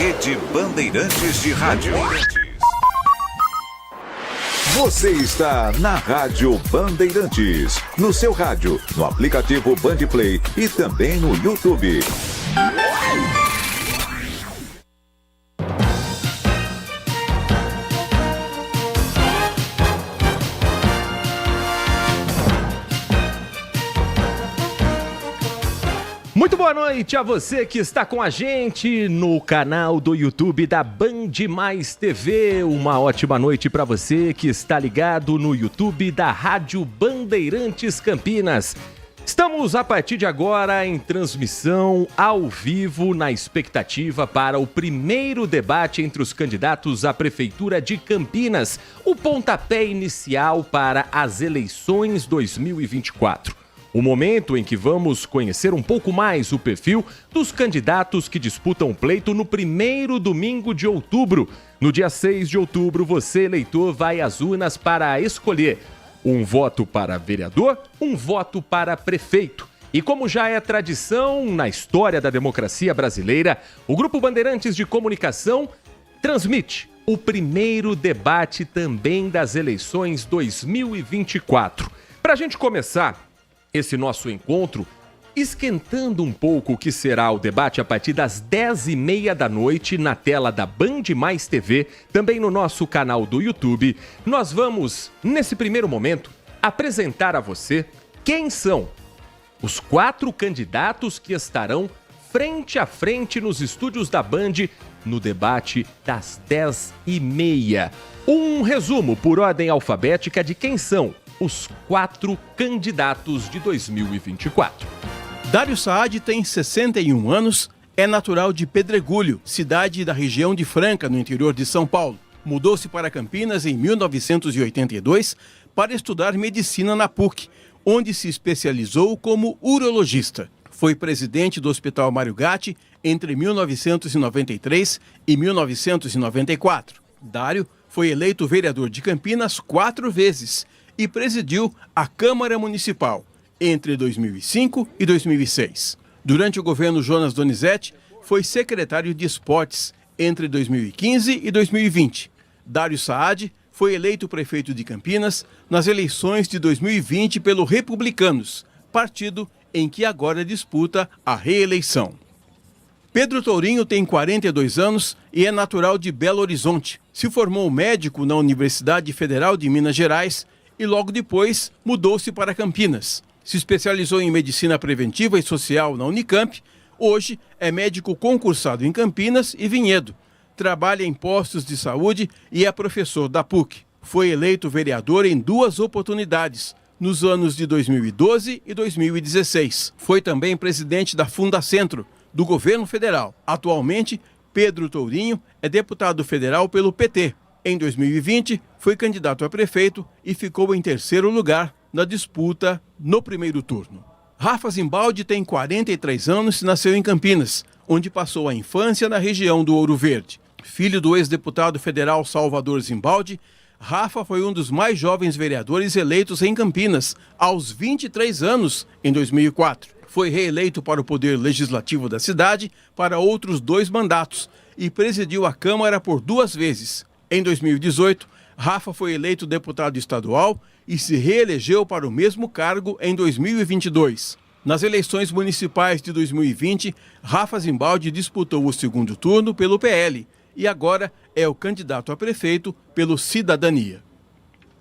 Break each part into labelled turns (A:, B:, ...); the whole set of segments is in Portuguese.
A: Rede Bandeirantes de Rádio. Você está na Rádio Bandeirantes, no seu rádio, no aplicativo Bandplay e também no YouTube.
B: Muito boa noite a você que está com a gente no canal do YouTube da Band Mais TV. Uma ótima noite para você que está ligado no YouTube da Rádio Bandeirantes Campinas. Estamos a partir de agora em transmissão ao vivo na expectativa para o primeiro debate entre os candidatos à Prefeitura de Campinas, o pontapé inicial para as eleições 2024. O momento em que vamos conhecer um pouco mais o perfil dos candidatos que disputam o pleito no primeiro domingo de outubro. No dia 6 de outubro, você, eleitor, vai às urnas para escolher um voto para vereador, um voto para prefeito. E como já é tradição na história da democracia brasileira, o Grupo Bandeirantes de Comunicação transmite o primeiro debate também das eleições 2024. Para a gente começar esse nosso encontro, esquentando um pouco o que será o debate a partir das 10h30 da noite na tela da Band Mais TV, também no nosso canal do YouTube, nós vamos, nesse primeiro momento, apresentar a você quem são os 4 candidatos que estarão frente a frente nos estúdios da Band no debate das 10h30. Um resumo por ordem alfabética de quem são os 4 candidatos de 2024.
C: Dário Saad tem 61 anos, é natural de Pedregulho, cidade da região de Franca, no interior de São Paulo. Mudou-se para Campinas em 1982 para estudar medicina na PUC, onde se especializou como urologista. Foi presidente do Hospital Mário Gatti entre 1993 e 1994. Dário foi eleito vereador de Campinas 4 vezes e presidiu a Câmara Municipal entre 2005 e 2006. Durante o governo Jonas Donizete, foi secretário de Esportes entre 2015 e 2020. Dário Saad foi eleito prefeito de Campinas nas eleições de 2020 pelo Republicanos, partido em que agora disputa a reeleição. Pedro Tourinho tem 42 anos e é natural de Belo Horizonte. Se formou médico na Universidade Federal de Minas Gerais e logo depois mudou-se para Campinas. Se especializou em medicina preventiva e social na Unicamp. Hoje é médico concursado em Campinas e Vinhedo. Trabalha em postos de saúde e é professor da PUC. Foi eleito vereador em 2 oportunidades, nos anos de 2012 e 2016. Foi também presidente da Fundacentro, do governo federal. Atualmente, Pedro Tourinho é deputado federal pelo PT. Em 2020, foi candidato a prefeito e ficou em 3º lugar na disputa no primeiro turno. Rafa Zimbaldi tem 43 anos e nasceu em Campinas, onde passou a infância na região do Ouro Verde. Filho do ex-deputado federal Salvador Zimbaldi, Rafa foi um dos mais jovens vereadores eleitos em Campinas, aos 23 anos, em 2004. Foi reeleito para o Poder Legislativo da cidade para outros 2 mandatos e presidiu a Câmara por 2 vezes. Em 2018, Rafa foi eleito deputado estadual e se reelegeu para o mesmo cargo em 2022. Nas eleições municipais de 2020, Rafa Zimbaldi disputou o 2º turno pelo PL e agora é o candidato a prefeito pelo Cidadania.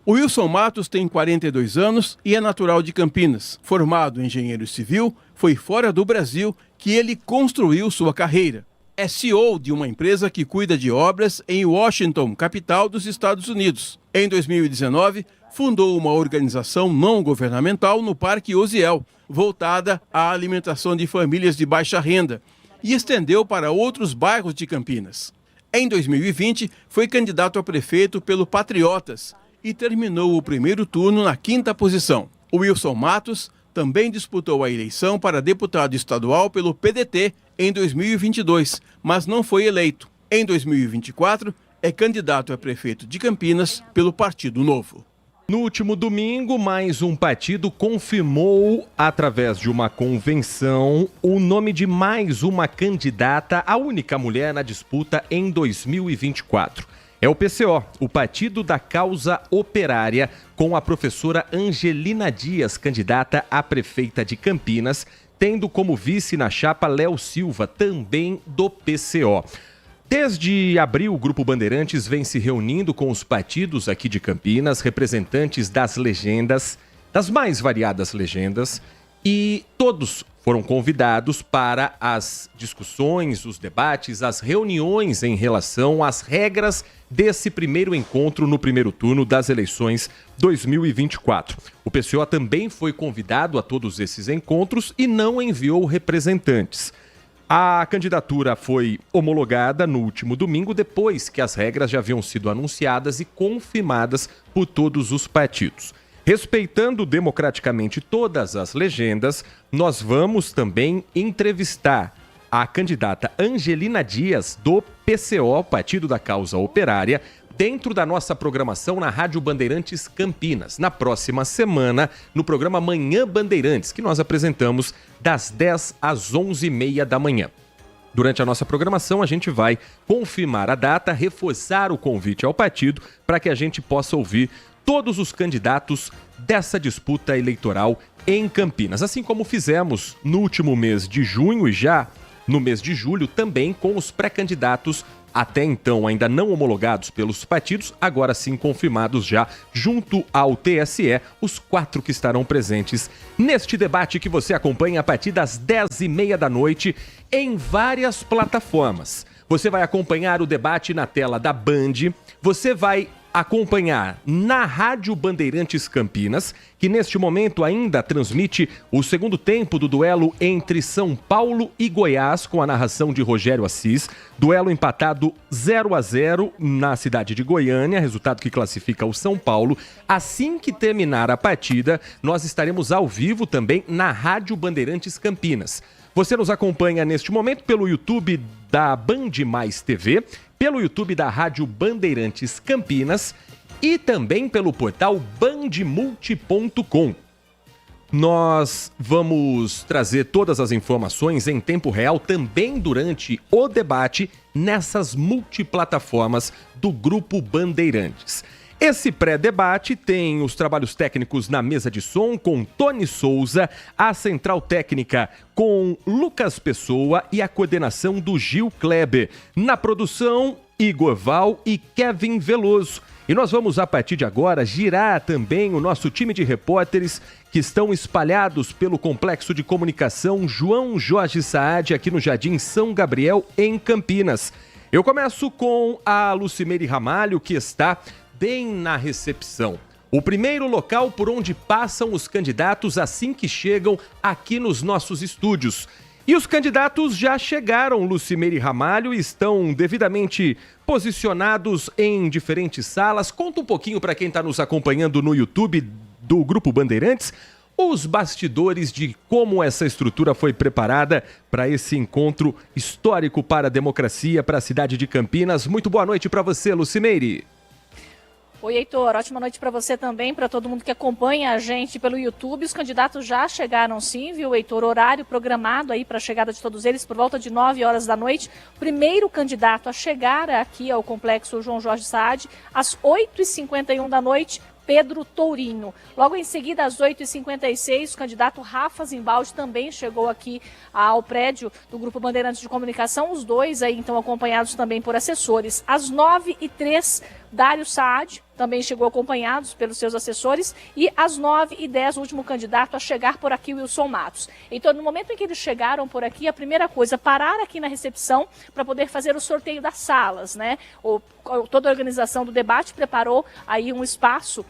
C: O Wilson Matos tem 42 anos e é natural de Campinas. Formado em engenheiro civil, foi fora do Brasil que ele construiu sua carreira. É CEO de uma empresa que cuida de obras em Washington, capital dos Estados Unidos. Em 2019, fundou uma organização não governamental no Parque Osiel, voltada à alimentação de famílias de baixa renda, e estendeu para outros bairros de Campinas. Em 2020, foi candidato a prefeito pelo Patriotas e terminou o primeiro turno na 5ª posição. O Wilson Matos também disputou a eleição para deputado estadual pelo PDT em 2022, mas não foi eleito. Em 2024, é candidato a prefeito de Campinas pelo Partido Novo.
B: No último domingo, mais um partido confirmou, através de uma convenção, o nome de mais uma candidata, a única mulher na disputa em 2024. É o PCO, o Partido da Causa Operária, com a professora Angelina Dias, candidata a prefeita de Campinas, tendo como vice na chapa Léo Silva, também do PCO. Desde abril, o Grupo Bandeirantes vem se reunindo com os partidos aqui de Campinas, representantes das legendas, das mais variadas legendas, e todos foram convidados para as discussões, os debates, as reuniões em relação às regras desse primeiro encontro no primeiro turno das eleições 2024. O PCO também foi convidado a todos esses encontros e não enviou representantes. A candidatura foi homologada no último domingo, depois que as regras já haviam sido anunciadas e confirmadas por todos os partidos. Respeitando democraticamente todas as legendas, nós vamos também entrevistar a candidata Angelina Dias, do PCO, Partido da Causa Operária, dentro da nossa programação na Rádio Bandeirantes Campinas, na próxima semana, no programa Manhã Bandeirantes, que nós apresentamos das 10 às 11h30 da manhã. Durante a nossa programação, a gente vai confirmar a data, reforçar o convite ao partido para que a gente possa ouvir todos os candidatos dessa disputa eleitoral em Campinas, assim como fizemos no último mês de junho e já no mês de julho também com os pré-candidatos até então ainda não homologados pelos partidos, agora sim confirmados já junto ao TSE, os 4 que estarão presentes neste debate que você acompanha a partir das 10h30 da noite em várias plataformas. Você vai acompanhar o debate na tela da Band, você vai acompanhar na Rádio Bandeirantes Campinas, que neste momento ainda transmite o segundo tempo do duelo entre São Paulo e Goiás, com a narração de Rogério Assis. Duelo empatado 0-0 na cidade de Goiânia, resultado que classifica o São Paulo. Assim que terminar a partida, nós estaremos ao vivo também na Rádio Bandeirantes Campinas. Você nos acompanha neste momento pelo YouTube da Band Mais TV, pelo YouTube da Rádio Bandeirantes Campinas e também pelo portal bandmulti.com. Nós vamos trazer todas as informações em tempo real também durante o debate nessas multiplataformas do Grupo Bandeirantes. Esse pré-debate tem os trabalhos técnicos na mesa de som com Tony Souza, a central técnica com Lucas Pessoa e a coordenação do Gil Kleber. Na produção, Igor Val e Kevin Veloso. E nós vamos, a partir de agora, girar também o nosso time de repórteres que estão espalhados pelo Complexo de Comunicação João Jorge Saad, aqui no Jardim São Gabriel, em Campinas. Eu começo com a Lucimeire Ramalho, que está bem na recepção. O primeiro local por onde passam os candidatos assim que chegam aqui nos nossos estúdios. E os candidatos já chegaram, Lucimeire Ramalho, e estão devidamente posicionados em diferentes salas. Conta um pouquinho para quem está nos acompanhando no YouTube do Grupo Bandeirantes, os bastidores de como essa estrutura foi preparada para esse encontro histórico para a democracia, para a cidade de Campinas. Muito boa noite para você, Lucimeire.
D: Oi, Heitor. Ótima noite para você também, para todo mundo que acompanha a gente pelo YouTube. Os candidatos já chegaram sim, viu, Heitor? Horário programado aí para a chegada de todos eles por volta de 9 horas da noite. Primeiro candidato a chegar aqui ao Complexo João Jorge Saad, às 8h51 da noite, Pedro Tourinho. Logo em seguida, às 8h56, o candidato Rafa Zimbaldi também chegou aqui ao prédio do Grupo Bandeirantes de Comunicação, os dois aí então acompanhados também por assessores. Às 9h03, Dário Saad também chegou acompanhados pelos seus assessores e às 9h10, o último candidato a chegar por aqui, Wilson Matos. Então, no momento em que eles chegaram por aqui, a primeira coisa, parar aqui na recepção para poder fazer o sorteio das salas, né? Toda a organização do debate preparou aí um espaço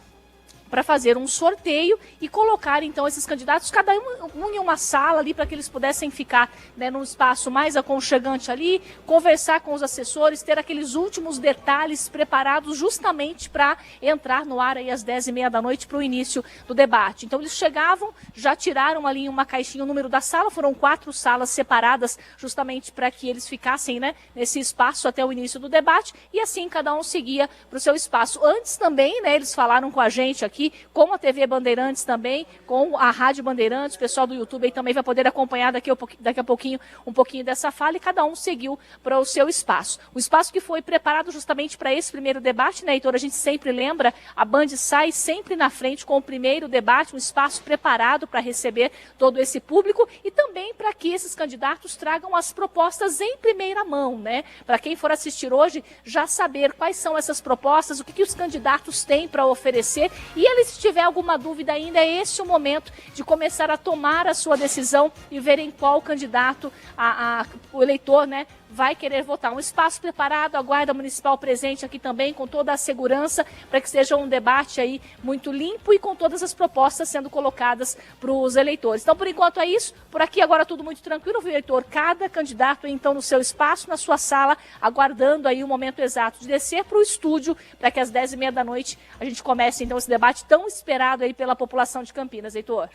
D: para fazer um sorteio e colocar então esses candidatos, cada um em uma sala ali, para que eles pudessem ficar, né, num espaço mais aconchegante ali, conversar com os assessores, ter aqueles últimos detalhes preparados justamente para entrar no ar aí às 10h30 da noite para o início do debate. Então eles chegavam, já tiraram ali em uma caixinha o número da sala, foram 4 salas separadas justamente para que eles ficassem, né, nesse espaço até o início do debate, e assim cada um seguia para o seu espaço. Antes também, né, eles falaram com a gente aqui aqui com a TV Bandeirantes também, com a Rádio Bandeirantes, o pessoal do YouTube aí também vai poder acompanhar daqui a pouquinho um pouquinho dessa fala, e cada um seguiu para o seu espaço. O espaço que foi preparado justamente para esse primeiro debate, né, Heitor? A gente sempre lembra, a Band sai sempre na frente com o primeiro debate, um espaço preparado para receber todo esse público e também para que esses candidatos tragam as propostas em primeira mão, né? Para quem for assistir hoje, já saber quais são essas propostas, o que os candidatos têm para oferecer, e eles, se tiver alguma dúvida ainda, é esse o momento de começar a tomar a sua decisão e verem qual candidato o eleitor, né, vai querer votar. Um espaço preparado, a Guarda Municipal presente aqui também, com toda a segurança, para que seja um debate aí muito limpo e com todas as propostas sendo colocadas para os eleitores. Então, por enquanto é isso. Por aqui agora tudo muito tranquilo, viu, eleitor? Cada candidato, então, no seu espaço, na sua sala, aguardando aí o momento exato de descer para o estúdio, para que às 10h30 da noite a gente comece, então, esse debate tão esperado aí pela população de Campinas, Heitor.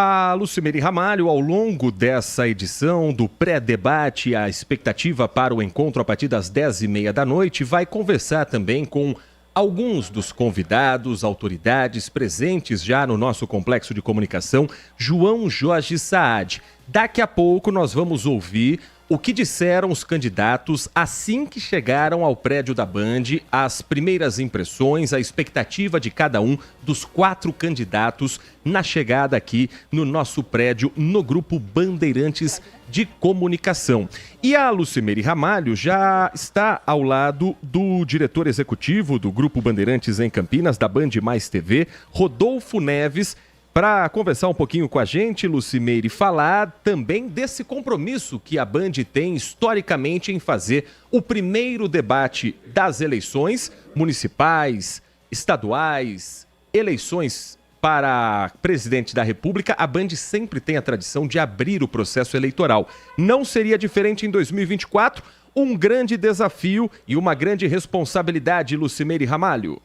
B: A Lucimere Ramalho, ao longo dessa edição do pré-debate, a expectativa para o encontro a partir das 10h30 da noite, vai conversar também com alguns dos convidados, autoridades presentes já no nosso complexo de comunicação, João Jorge Saad. Daqui a pouco nós vamos ouvir o que disseram os candidatos assim que chegaram ao prédio da Band, as primeiras impressões, a expectativa de cada um dos 4 candidatos na chegada aqui no nosso prédio, no Grupo Bandeirantes de Comunicação. E a Lucimere Ramalho já está ao lado do diretor executivo do Grupo Bandeirantes em Campinas, da Band Mais TV, Rodolfo Neves, para conversar um pouquinho com a gente, Lucimere, falar também desse compromisso que a Band tem historicamente em fazer o primeiro debate das eleições municipais, estaduais, eleições para presidente da República. A Band sempre tem a tradição de abrir o processo eleitoral. Não seria diferente em 2024, um grande desafio e uma grande responsabilidade, Lucimere Ramalho.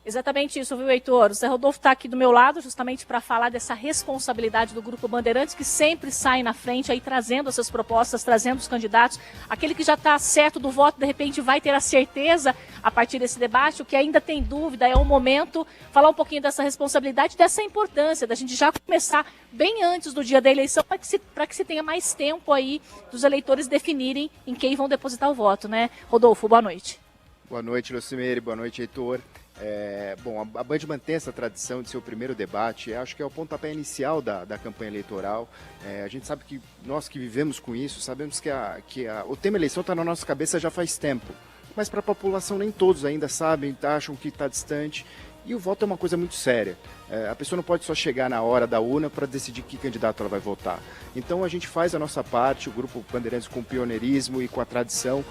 D: Exatamente isso, viu, Heitor? O Zé Rodolfo está aqui do meu lado justamente para falar dessa responsabilidade do Grupo Bandeirantes, que sempre sai na frente aí trazendo essas propostas, trazendo os candidatos. Aquele que já está certo do voto, de repente vai ter a certeza a partir desse debate. O que ainda tem dúvida é o momento, falar um pouquinho dessa responsabilidade, dessa importância, da gente já começar bem antes do dia da eleição, para que se tenha mais tempo aí dos eleitores definirem em quem vão depositar o voto, né? Rodolfo, boa noite.
E: Boa noite, Lucimere. Boa noite, Heitor. Bom, a Band mantém essa tradição de ser o primeiro debate. Acho que é o pontapé inicial da campanha eleitoral. A gente sabe que nós que vivemos com isso, sabemos que o tema eleição está na nossa cabeça já faz tempo. Mas para a população nem todos ainda sabem, acham que está distante. E o voto é uma coisa muito séria. A pessoa não pode só chegar na hora da urna para decidir que candidato ela vai votar. Então a gente faz a nossa parte, o Grupo Bandeirantes, com o pioneirismo e com a tradição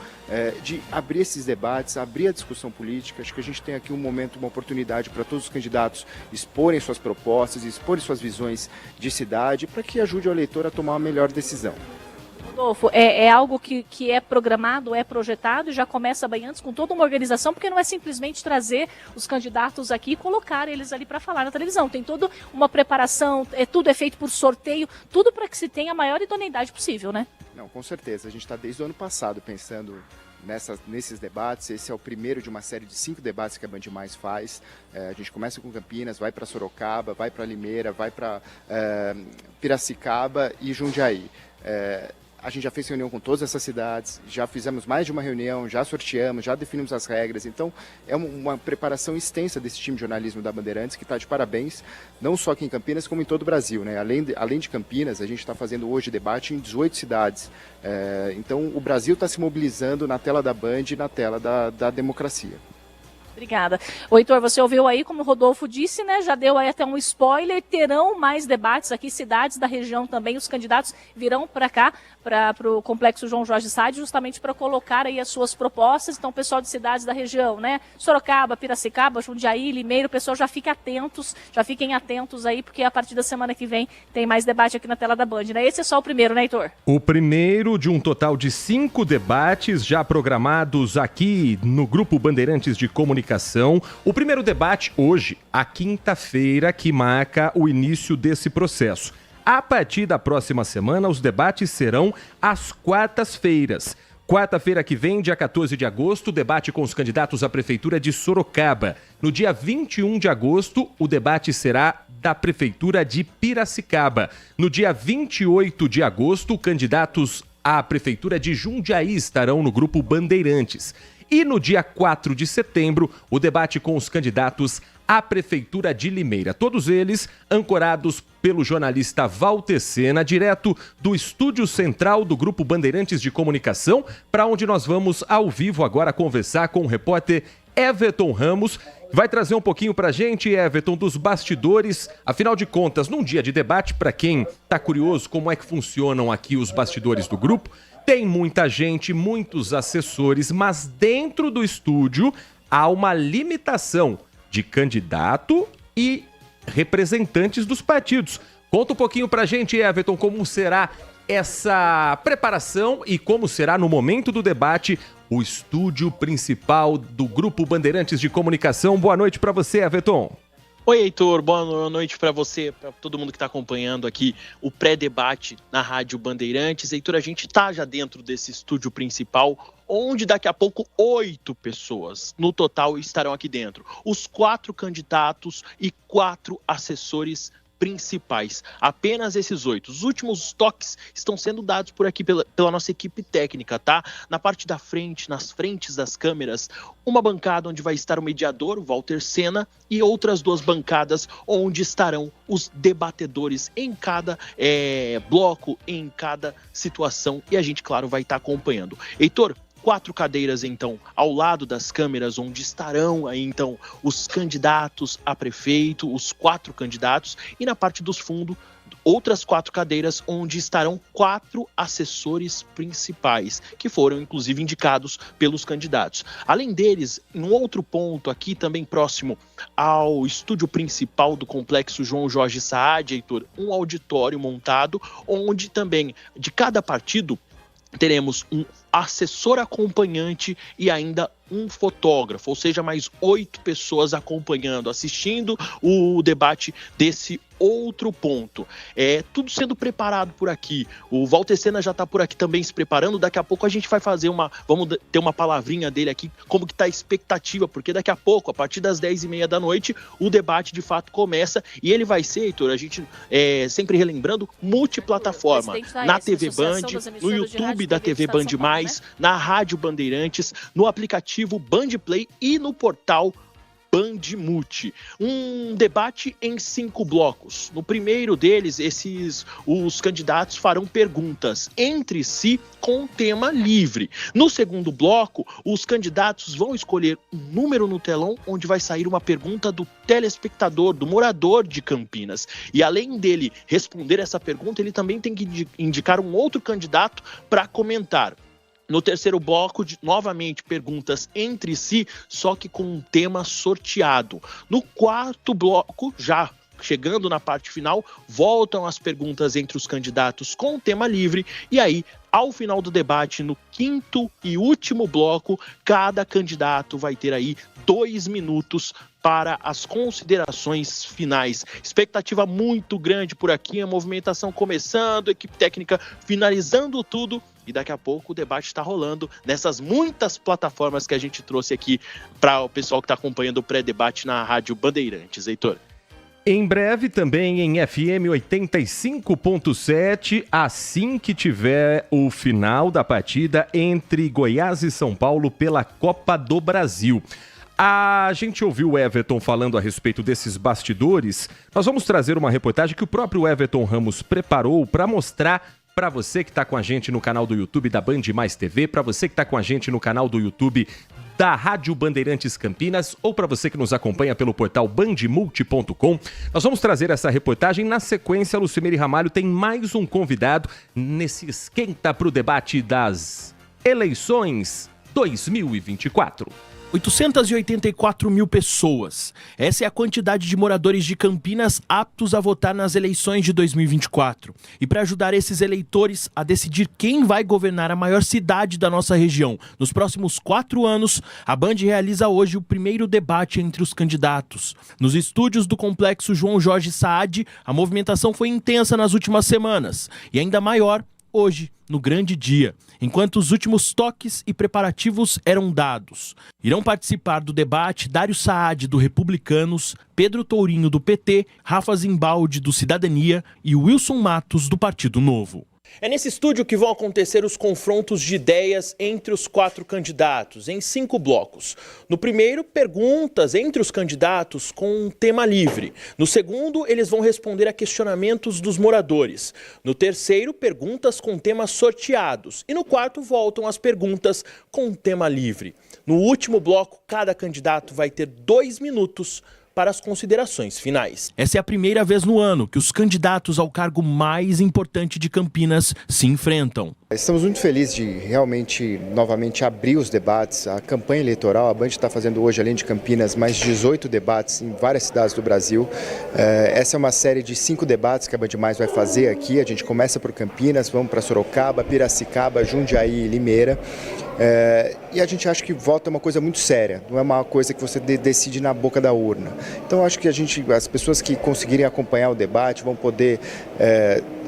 E: de abrir esses debates, abrir a discussão política. Acho que a gente tem aqui um momento, uma oportunidade para todos os candidatos exporem suas propostas, exporem suas visões de cidade, para que ajude o eleitor a tomar a melhor decisão.
D: Rodolfo, é algo que é programado, é projetado e já começa bem antes com toda uma organização, porque não é simplesmente trazer os candidatos aqui e colocar eles ali para falar na televisão. Tem toda uma preparação, tudo é feito por sorteio, tudo para que se tenha a maior idoneidade possível, né?
E: Não, com certeza. A gente está desde o ano passado pensando nesses debates. Esse é o primeiro de uma série de 5 debates que a Band Mais faz. A gente começa com Campinas, vai para Sorocaba, vai para Limeira, vai para Piracicaba e Jundiaí. A gente já fez reunião com todas essas cidades, já fizemos mais de uma reunião, já sorteamos, já definimos as regras. Então, é uma preparação extensa desse time de jornalismo da Bandeirantes, que está de parabéns, não só aqui em Campinas, como em todo o Brasil, né? Além de Campinas, a gente está fazendo hoje debate em 18 cidades. Então, o Brasil está se mobilizando na tela da Band e na tela da democracia.
D: Obrigada. O Heitor, você ouviu aí, como o Rodolfo disse, né? Já deu aí até um spoiler, terão mais debates aqui, cidades da região também, os candidatos virão para cá, para o Complexo João Jorge Saad, justamente para colocar aí as suas propostas. Então, o pessoal de cidades da região, né? Sorocaba, Piracicaba, Jundiaí, Limeira, o pessoal já fiquem atentos aí, porque a partir da semana que vem tem mais debate aqui na tela da Band, né? Esse é só o primeiro, né, Heitor?
B: O primeiro de um total de 5 debates já programados aqui no Grupo Bandeirantes de Comunicação. O primeiro debate hoje, a quinta-feira, que marca o início desse processo. A partir da próxima semana, os debates serão às quartas-feiras. Quarta-feira que vem, dia 14 de agosto, debate com os candidatos à Prefeitura de Sorocaba. No dia 21 de agosto, o debate será da Prefeitura de Piracicaba. No dia 28 de agosto, candidatos à Prefeitura de Jundiaí estarão no Grupo Bandeirantes. E no dia 4 de setembro, o debate com os candidatos à Prefeitura de Limeira. Todos eles ancorados pelo jornalista Walter Sena, direto do estúdio central do Grupo Bandeirantes de Comunicação, para onde nós vamos ao vivo agora conversar com o repórter Everton Ramos. Vai trazer um pouquinho pra gente, Everton, dos bastidores. Afinal de contas, num dia de debate, para quem tá curioso como é que funcionam aqui os bastidores do grupo, tem muita gente, muitos assessores, mas dentro do estúdio há uma limitação de candidato e representantes dos partidos. Conta um pouquinho pra gente, Everton, como será essa preparação e como será no momento do debate o estúdio principal do Grupo Bandeirantes de Comunicação. Boa noite pra você, Everton.
F: Oi, Heitor, boa noite para você, para todo mundo que está acompanhando aqui o pré-debate na Rádio Bandeirantes. Heitor, a gente está já dentro desse estúdio principal, onde daqui a pouco 8 pessoas no total estarão aqui dentro. Os 4 candidatos e 4 assessores principais. Apenas esses 8. Os últimos toques estão sendo dados por aqui pela nossa equipe técnica, tá? Na parte da frente, nas frentes das câmeras, uma bancada onde vai estar o mediador, o Walter Sena, e outras 2 bancadas onde estarão os debatedores em cada bloco, em cada situação, e a gente, claro, vai estar acompanhando. Heitor, 4 cadeiras, então, ao lado das câmeras, onde estarão aí, então, os candidatos a prefeito, os 4 candidatos, e na parte dos fundos, outras 4 cadeiras, onde estarão 4 assessores principais, que foram, inclusive, indicados pelos candidatos. Além deles, em um outro ponto aqui, também próximo ao estúdio principal do Complexo João Jorge Saad, Heitor, um auditório montado, onde também, de cada partido, teremos um assessor acompanhante e ainda um fotógrafo, ou seja, mais 8 pessoas acompanhando, assistindo o debate desse outro ponto. Tudo sendo preparado por aqui. O Walter Sena já está por aqui também se preparando. Daqui a pouco a gente vai fazer vamos ter uma palavrinha dele aqui, como que está a expectativa, porque daqui a pouco, a partir das 10h30 da noite, o debate de fato começa e ele vai ser, Heitor, a gente sempre relembrando, multiplataforma, na TV Band, no YouTube da TV Band+, na Rádio Bandeirantes, no aplicativo Band Play e no portal Bandmulti. Um debate em 5 blocos. No primeiro deles, os candidatos farão perguntas entre si com tema livre. No segundo bloco, os candidatos vão escolher um número no telão onde vai sair uma pergunta do telespectador, do morador de Campinas. E além dele responder essa pergunta, ele também tem que indicar um outro candidato para comentar. No terceiro bloco, novamente, perguntas entre si, só que com um tema sorteado. No quarto bloco, já chegando na parte final, voltam as perguntas entre os candidatos com o tema livre. E aí, ao final do debate, no quinto e último bloco, cada candidato vai ter aí 2 minutos para as considerações finais. Expectativa muito grande por aqui, a movimentação começando, a equipe técnica finalizando tudo. E daqui a pouco o debate está rolando nessas muitas plataformas que a gente trouxe aqui para o pessoal que está acompanhando o pré-debate na Rádio Bandeirantes. Heitor.
B: Em breve também em FM 85.7, assim que tiver o final da partida entre Goiás e São Paulo pela Copa do Brasil. A gente ouviu o Everton falando a respeito desses bastidores. Nós vamos trazer uma reportagem que o próprio Everton Ramos preparou para mostrar para você que está com a gente no canal do YouTube da Band Mais TV, para você que está com a gente no canal do YouTube da Rádio Bandeirantes Campinas ou para você que nos acompanha pelo portal bandmulti.com. Nós vamos trazer essa reportagem. Na sequência, a Lucimere Ramalho tem mais um convidado nesse esquenta para o debate das eleições 2024.
C: 884 mil pessoas. Essa é a quantidade de moradores de Campinas aptos a votar nas eleições de 2024. E para ajudar esses eleitores a decidir quem vai governar a maior cidade da nossa região nos próximos 4 anos, a Band realiza hoje o primeiro debate entre os candidatos. Nos estúdios do Complexo João Jorge Saad, a movimentação foi intensa nas últimas semanas e ainda maior hoje, no grande dia, enquanto os últimos toques e preparativos eram dados. Irão participar do debate Dário Saad, do Republicanos, Pedro Tourinho, do PT, Rafa Zimbaldi, do Cidadania e Wilson Matos, do Partido Novo.
F: É nesse estúdio que vão acontecer os confrontos de ideias entre os 4 candidatos, em 5 blocos. No primeiro, perguntas entre os candidatos com um tema livre. No segundo, eles vão responder a questionamentos dos moradores. No terceiro, perguntas com temas sorteados. E no quarto, voltam as perguntas com um tema livre. No último bloco, cada candidato vai ter 2 minutos para as considerações finais.
C: Essa é a primeira vez no ano que os candidatos ao cargo mais importante de Campinas se enfrentam.
E: Estamos muito felizes de realmente, novamente, abrir os debates. A campanha eleitoral, a Band está fazendo hoje, além de Campinas, mais 18 debates em várias cidades do Brasil. Essa é uma série de 5 debates que a Band Mais vai fazer aqui. A gente começa por Campinas, vamos para Sorocaba, Piracicaba, Jundiaí e Limeira. E a gente acha que voto é uma coisa muito séria, não é uma coisa que você decide na boca da urna. Então acho que as pessoas que conseguirem acompanhar o debate vão poder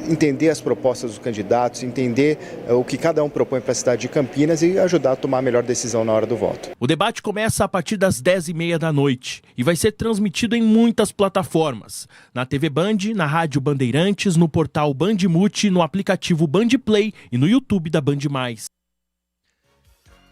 E: entender as propostas dos candidatos, entender o que cada um propõe para a cidade de Campinas e ajudar a tomar a melhor decisão na hora do voto.
C: O debate começa a partir das 10h30 da noite e vai ser transmitido em muitas plataformas. Na TV Band, na Rádio Bandeirantes, no portal Band Multi, no aplicativo Band Play e no YouTube da Band Mais.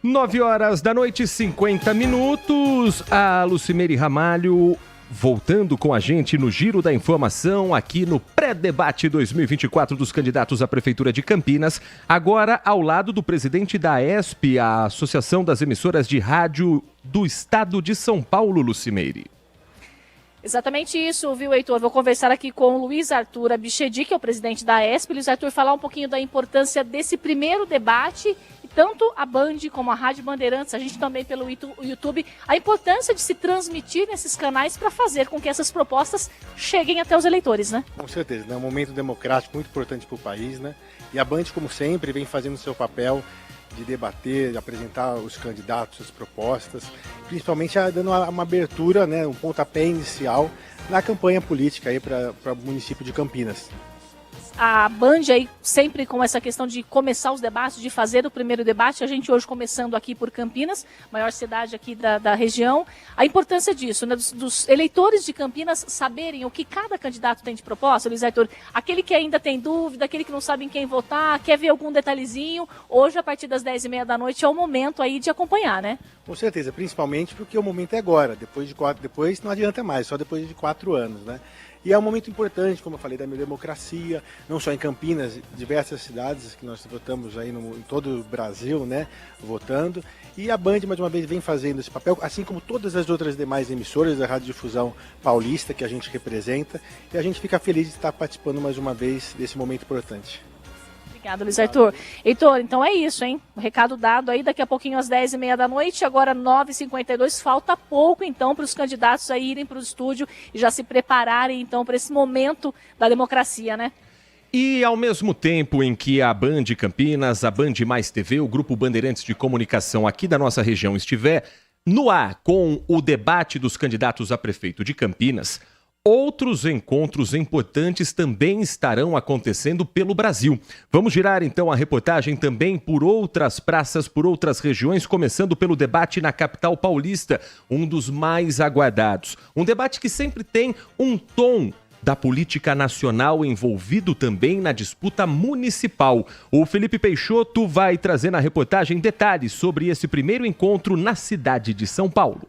B: 9h, 50 minutos. A Lucimere Ramalho voltando com a gente no Giro da Informação, aqui no pré-debate 2024 dos candidatos à Prefeitura de Campinas, agora ao lado do presidente da ESP, a Associação das Emissoras de Rádio do Estado de São Paulo, Lucimere.
D: Exatamente isso, viu, Heitor? Vou conversar aqui com o Luiz Arthur Abichedi, que é o presidente da ESP. Luiz Arthur, falar um pouquinho da importância desse primeiro debate, e tanto a Band como a Rádio Bandeirantes, a gente também pelo YouTube, a importância de se transmitir nesses canais para fazer com que essas propostas cheguem até os eleitores, né?
G: Com certeza, né? É um momento democrático muito importante para o país, né? E a Band, como sempre, vem fazendo o seu papel de debater, de apresentar os candidatos, as propostas, principalmente dando uma abertura, né, um pontapé inicial na campanha política aí para o município de Campinas.
D: A Band aí sempre com essa questão de começar os debates, de fazer o primeiro debate, a gente hoje começando aqui por Campinas, maior cidade aqui da região, a importância disso, né, dos eleitores de Campinas saberem o que cada candidato tem de proposta, Luiz Arthur, aquele que ainda tem dúvida, aquele que não sabe em quem votar, quer ver algum detalhezinho, hoje a partir das 10h30 da noite é o momento aí de acompanhar, né?
G: Com certeza, principalmente porque o momento é agora, depois não adianta mais, só depois de 4 anos, né? E é um momento importante, como eu falei, da democracia, não só em Campinas, diversas cidades que nós votamos aí em todo o Brasil, né, votando. E a Band, mais uma vez, vem fazendo esse papel, assim como todas as outras demais emissoras da Radiodifusão Paulista que a gente representa. E a gente fica feliz de estar participando mais uma vez desse momento importante.
D: Obrigada, Luiz Arthur. Heitor, então é isso, hein? O recado dado aí, daqui a pouquinho às 10h30 da noite, agora 9h52, falta pouco então para os candidatos aí irem para o estúdio e já se prepararem então para esse momento da democracia, né?
B: E ao mesmo tempo em que a Band Campinas, a Band Mais TV, o Grupo Bandeirantes de Comunicação aqui da nossa região estiver no ar com o debate dos candidatos a prefeito de Campinas, outros encontros importantes também estarão acontecendo pelo Brasil. Vamos girar então a reportagem também por outras praças, por outras regiões, começando pelo debate na capital paulista, um dos mais aguardados. Um debate que sempre tem um tom da política nacional envolvido também na disputa municipal. O Felipe Peixoto vai trazer na reportagem detalhes sobre esse primeiro encontro na cidade de São Paulo.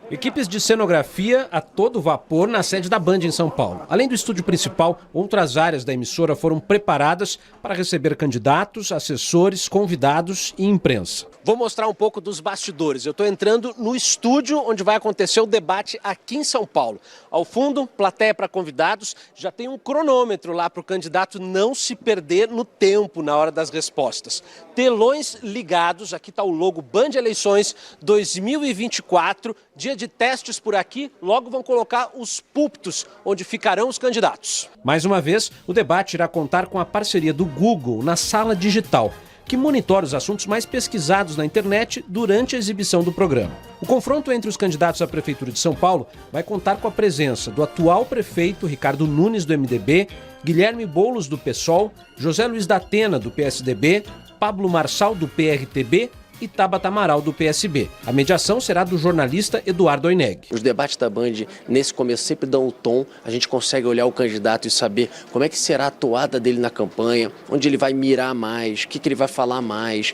H: Equipes de cenografia a todo vapor na sede da Band em São Paulo. Além do estúdio principal, outras áreas da emissora foram preparadas para receber candidatos, assessores, convidados e imprensa. Vou mostrar um pouco dos bastidores. Eu estou entrando no estúdio onde vai acontecer o debate aqui em São Paulo. Ao fundo, plateia para convidados, já tem um cronômetro lá para o candidato não se perder no tempo na hora das respostas. Telões ligados, aqui está o logo Band Eleições 2024, dia de testes por aqui, logo vão colocar os púlpitos onde ficarão os candidatos. Mais uma vez, o debate irá contar com a parceria do Google na sala digital. que monitora os assuntos mais pesquisados na internet durante a exibição do programa. O confronto entre os candidatos à Prefeitura de São Paulo vai contar com a presença do atual prefeito Ricardo Nunes, do MDB, Guilherme Boulos, do PSOL, José Luiz da Atena, do PSDB, Pablo Marçal, do PRTB e Tabata Amaral, do PSB. A mediação será do jornalista Eduardo Oineg.
I: Os debates da Band, nesse começo, sempre dão o tom, a gente consegue olhar o candidato e saber como é que será a toada dele na campanha, onde ele vai mirar mais, o que ele vai falar mais,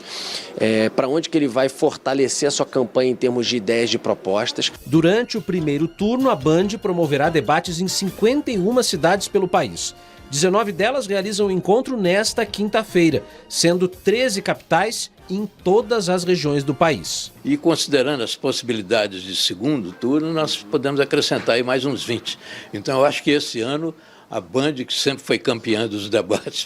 I: para onde que ele vai fortalecer a sua campanha em termos de ideias, de propostas.
H: Durante o primeiro turno, a Band promoverá debates em 51 cidades pelo país. 19 delas realizam o encontro nesta quinta-feira, sendo 13 capitais em todas as regiões do país.
J: E considerando as possibilidades de segundo turno, nós podemos acrescentar aí mais uns 20. Então eu acho que esse ano a Band, que sempre foi campeã dos debates,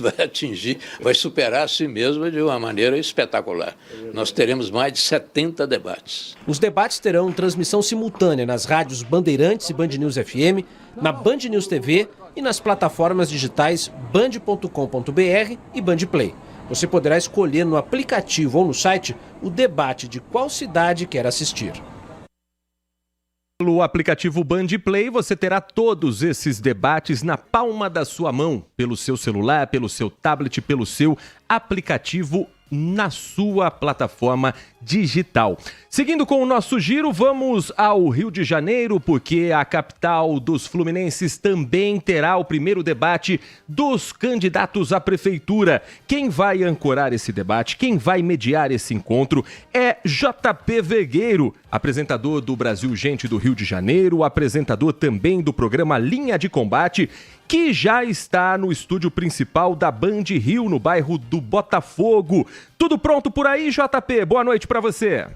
J: vai superar a si mesma de uma maneira espetacular. Nós teremos mais de 70 debates.
H: Os debates terão transmissão simultânea nas rádios Bandeirantes e Band News FM, na Band News TV e nas plataformas digitais band.com.br e Bandplay. Você poderá escolher no aplicativo ou no site o debate de qual cidade quer assistir.
B: Pelo aplicativo Bandplay, você terá todos esses debates na palma da sua mão, pelo seu celular, pelo seu tablet, pelo seu aplicativo na sua plataforma digital. Seguindo com o nosso giro, vamos ao Rio de Janeiro, porque a capital dos fluminenses também terá o primeiro debate dos candidatos à prefeitura. Quem vai ancorar esse debate, quem vai mediar esse encontro é JP Vergueiro, apresentador do Brasil Gente do Rio de Janeiro, apresentador também do programa Linha de Combate, que já está no estúdio principal da Band Rio, no bairro do Botafogo. Tudo pronto por aí, JP? Boa noite para você.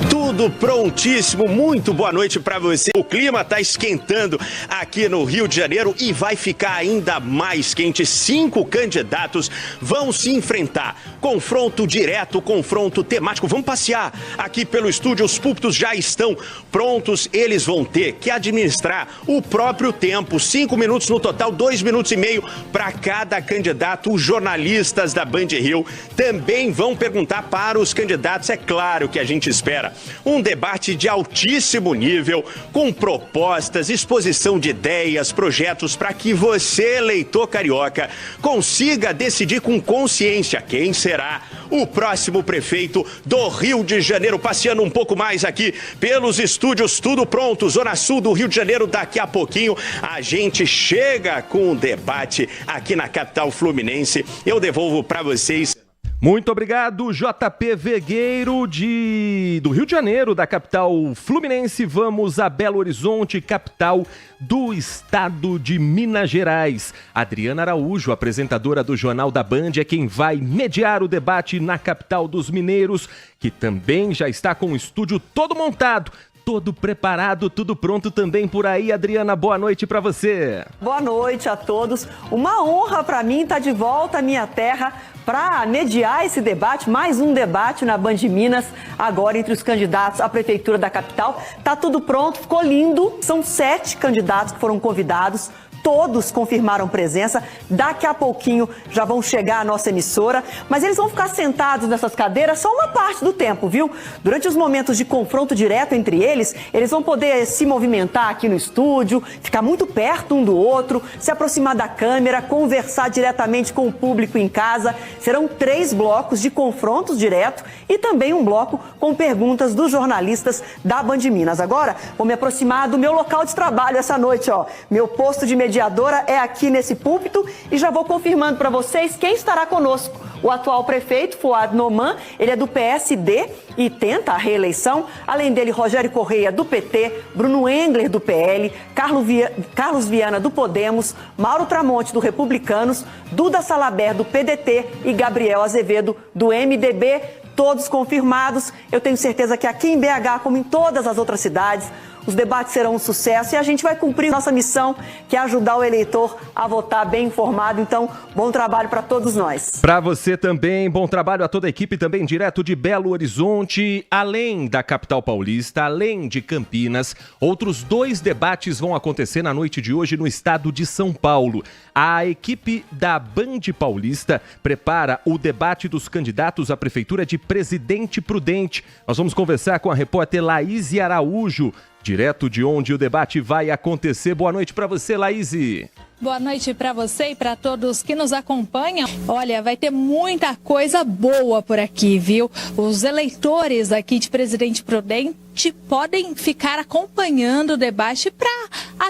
K: Tudo prontíssimo, muito boa noite para você. O clima tá esquentando aqui no Rio de Janeiro e vai ficar ainda mais quente. 5 candidatos vão se enfrentar. Confronto direto, confronto temático. Vamos passear aqui pelo estúdio, os púlpitos já estão prontos. Eles vão ter que administrar o próprio tempo. 5 minutos no total, 2 minutos e meio para cada candidato. Os jornalistas da Band Rio também vão perguntar para os candidatos. É claro que a gente espera um debate de altíssimo nível, com propostas, exposição de ideias, projetos, para que você, eleitor carioca, consiga decidir com consciência quem será o próximo prefeito do Rio de Janeiro. Passeando um pouco mais aqui pelos estúdios, tudo pronto, Zona Sul do Rio de Janeiro. Daqui a pouquinho a gente chega com o debate aqui na capital fluminense. Eu devolvo para vocês.
B: Muito obrigado, JP Vergueiro, do Rio de Janeiro, da capital fluminense. Vamos a Belo Horizonte, capital do estado de Minas Gerais. Adriana Araújo, apresentadora do Jornal da Band, é quem vai mediar o debate na capital dos mineiros, que também já está com o estúdio todo montado, todo preparado, tudo pronto também por aí. Adriana, boa noite para você.
L: Boa noite a todos. Uma honra para mim estar de volta à minha terra para mediar esse debate, mais um debate na Band Minas, agora entre os candidatos à prefeitura da capital. Tá tudo pronto, ficou lindo. São 7 candidatos que foram convidados. Todos confirmaram presença, daqui a pouquinho já vão chegar à nossa emissora, mas eles vão ficar sentados nessas cadeiras só uma parte do tempo, viu? Durante os momentos de confronto direto entre eles, eles vão poder se movimentar aqui no estúdio, ficar muito perto um do outro, se aproximar da câmera, conversar diretamente com o público em casa. Serão 3 blocos de confrontos direto e também um bloco com perguntas dos jornalistas da Band Minas. Agora, vou me aproximar do meu local de trabalho essa noite, ó. Meu posto de mediadora é aqui nesse púlpito e já vou confirmando para vocês quem estará conosco. O atual prefeito, Fouad Noman, ele é do PSD e tenta a reeleição. Além dele, Rogério Correia, do PT, Bruno Engler, do PL, Carlos Viana, do Podemos, Mauro Tramonte, do Republicanos, Duda Salaber, do PDT e Gabriel Azevedo, do MDB. Todos confirmados. Eu tenho certeza que aqui em BH, como em todas as outras cidades, os debates serão um sucesso e a gente vai cumprir nossa missão, que é ajudar o eleitor a votar bem informado. Então, bom trabalho para todos nós.
B: Para você também, bom trabalho a toda a equipe, também direto de Belo Horizonte, além da capital paulista, além de Campinas. Outros 2 debates vão acontecer na noite de hoje no estado de São Paulo. A equipe da Band Paulista prepara o debate dos candidatos à prefeitura de Presidente Prudente. Nós vamos conversar com a repórter Laís Araújo, direto de onde o debate vai acontecer. Boa noite para você, Laís.
M: Boa noite para você e para todos que nos acompanham. Olha, vai ter muita coisa boa por aqui, viu? Os eleitores aqui de Presidente Prudente podem ficar acompanhando o debate para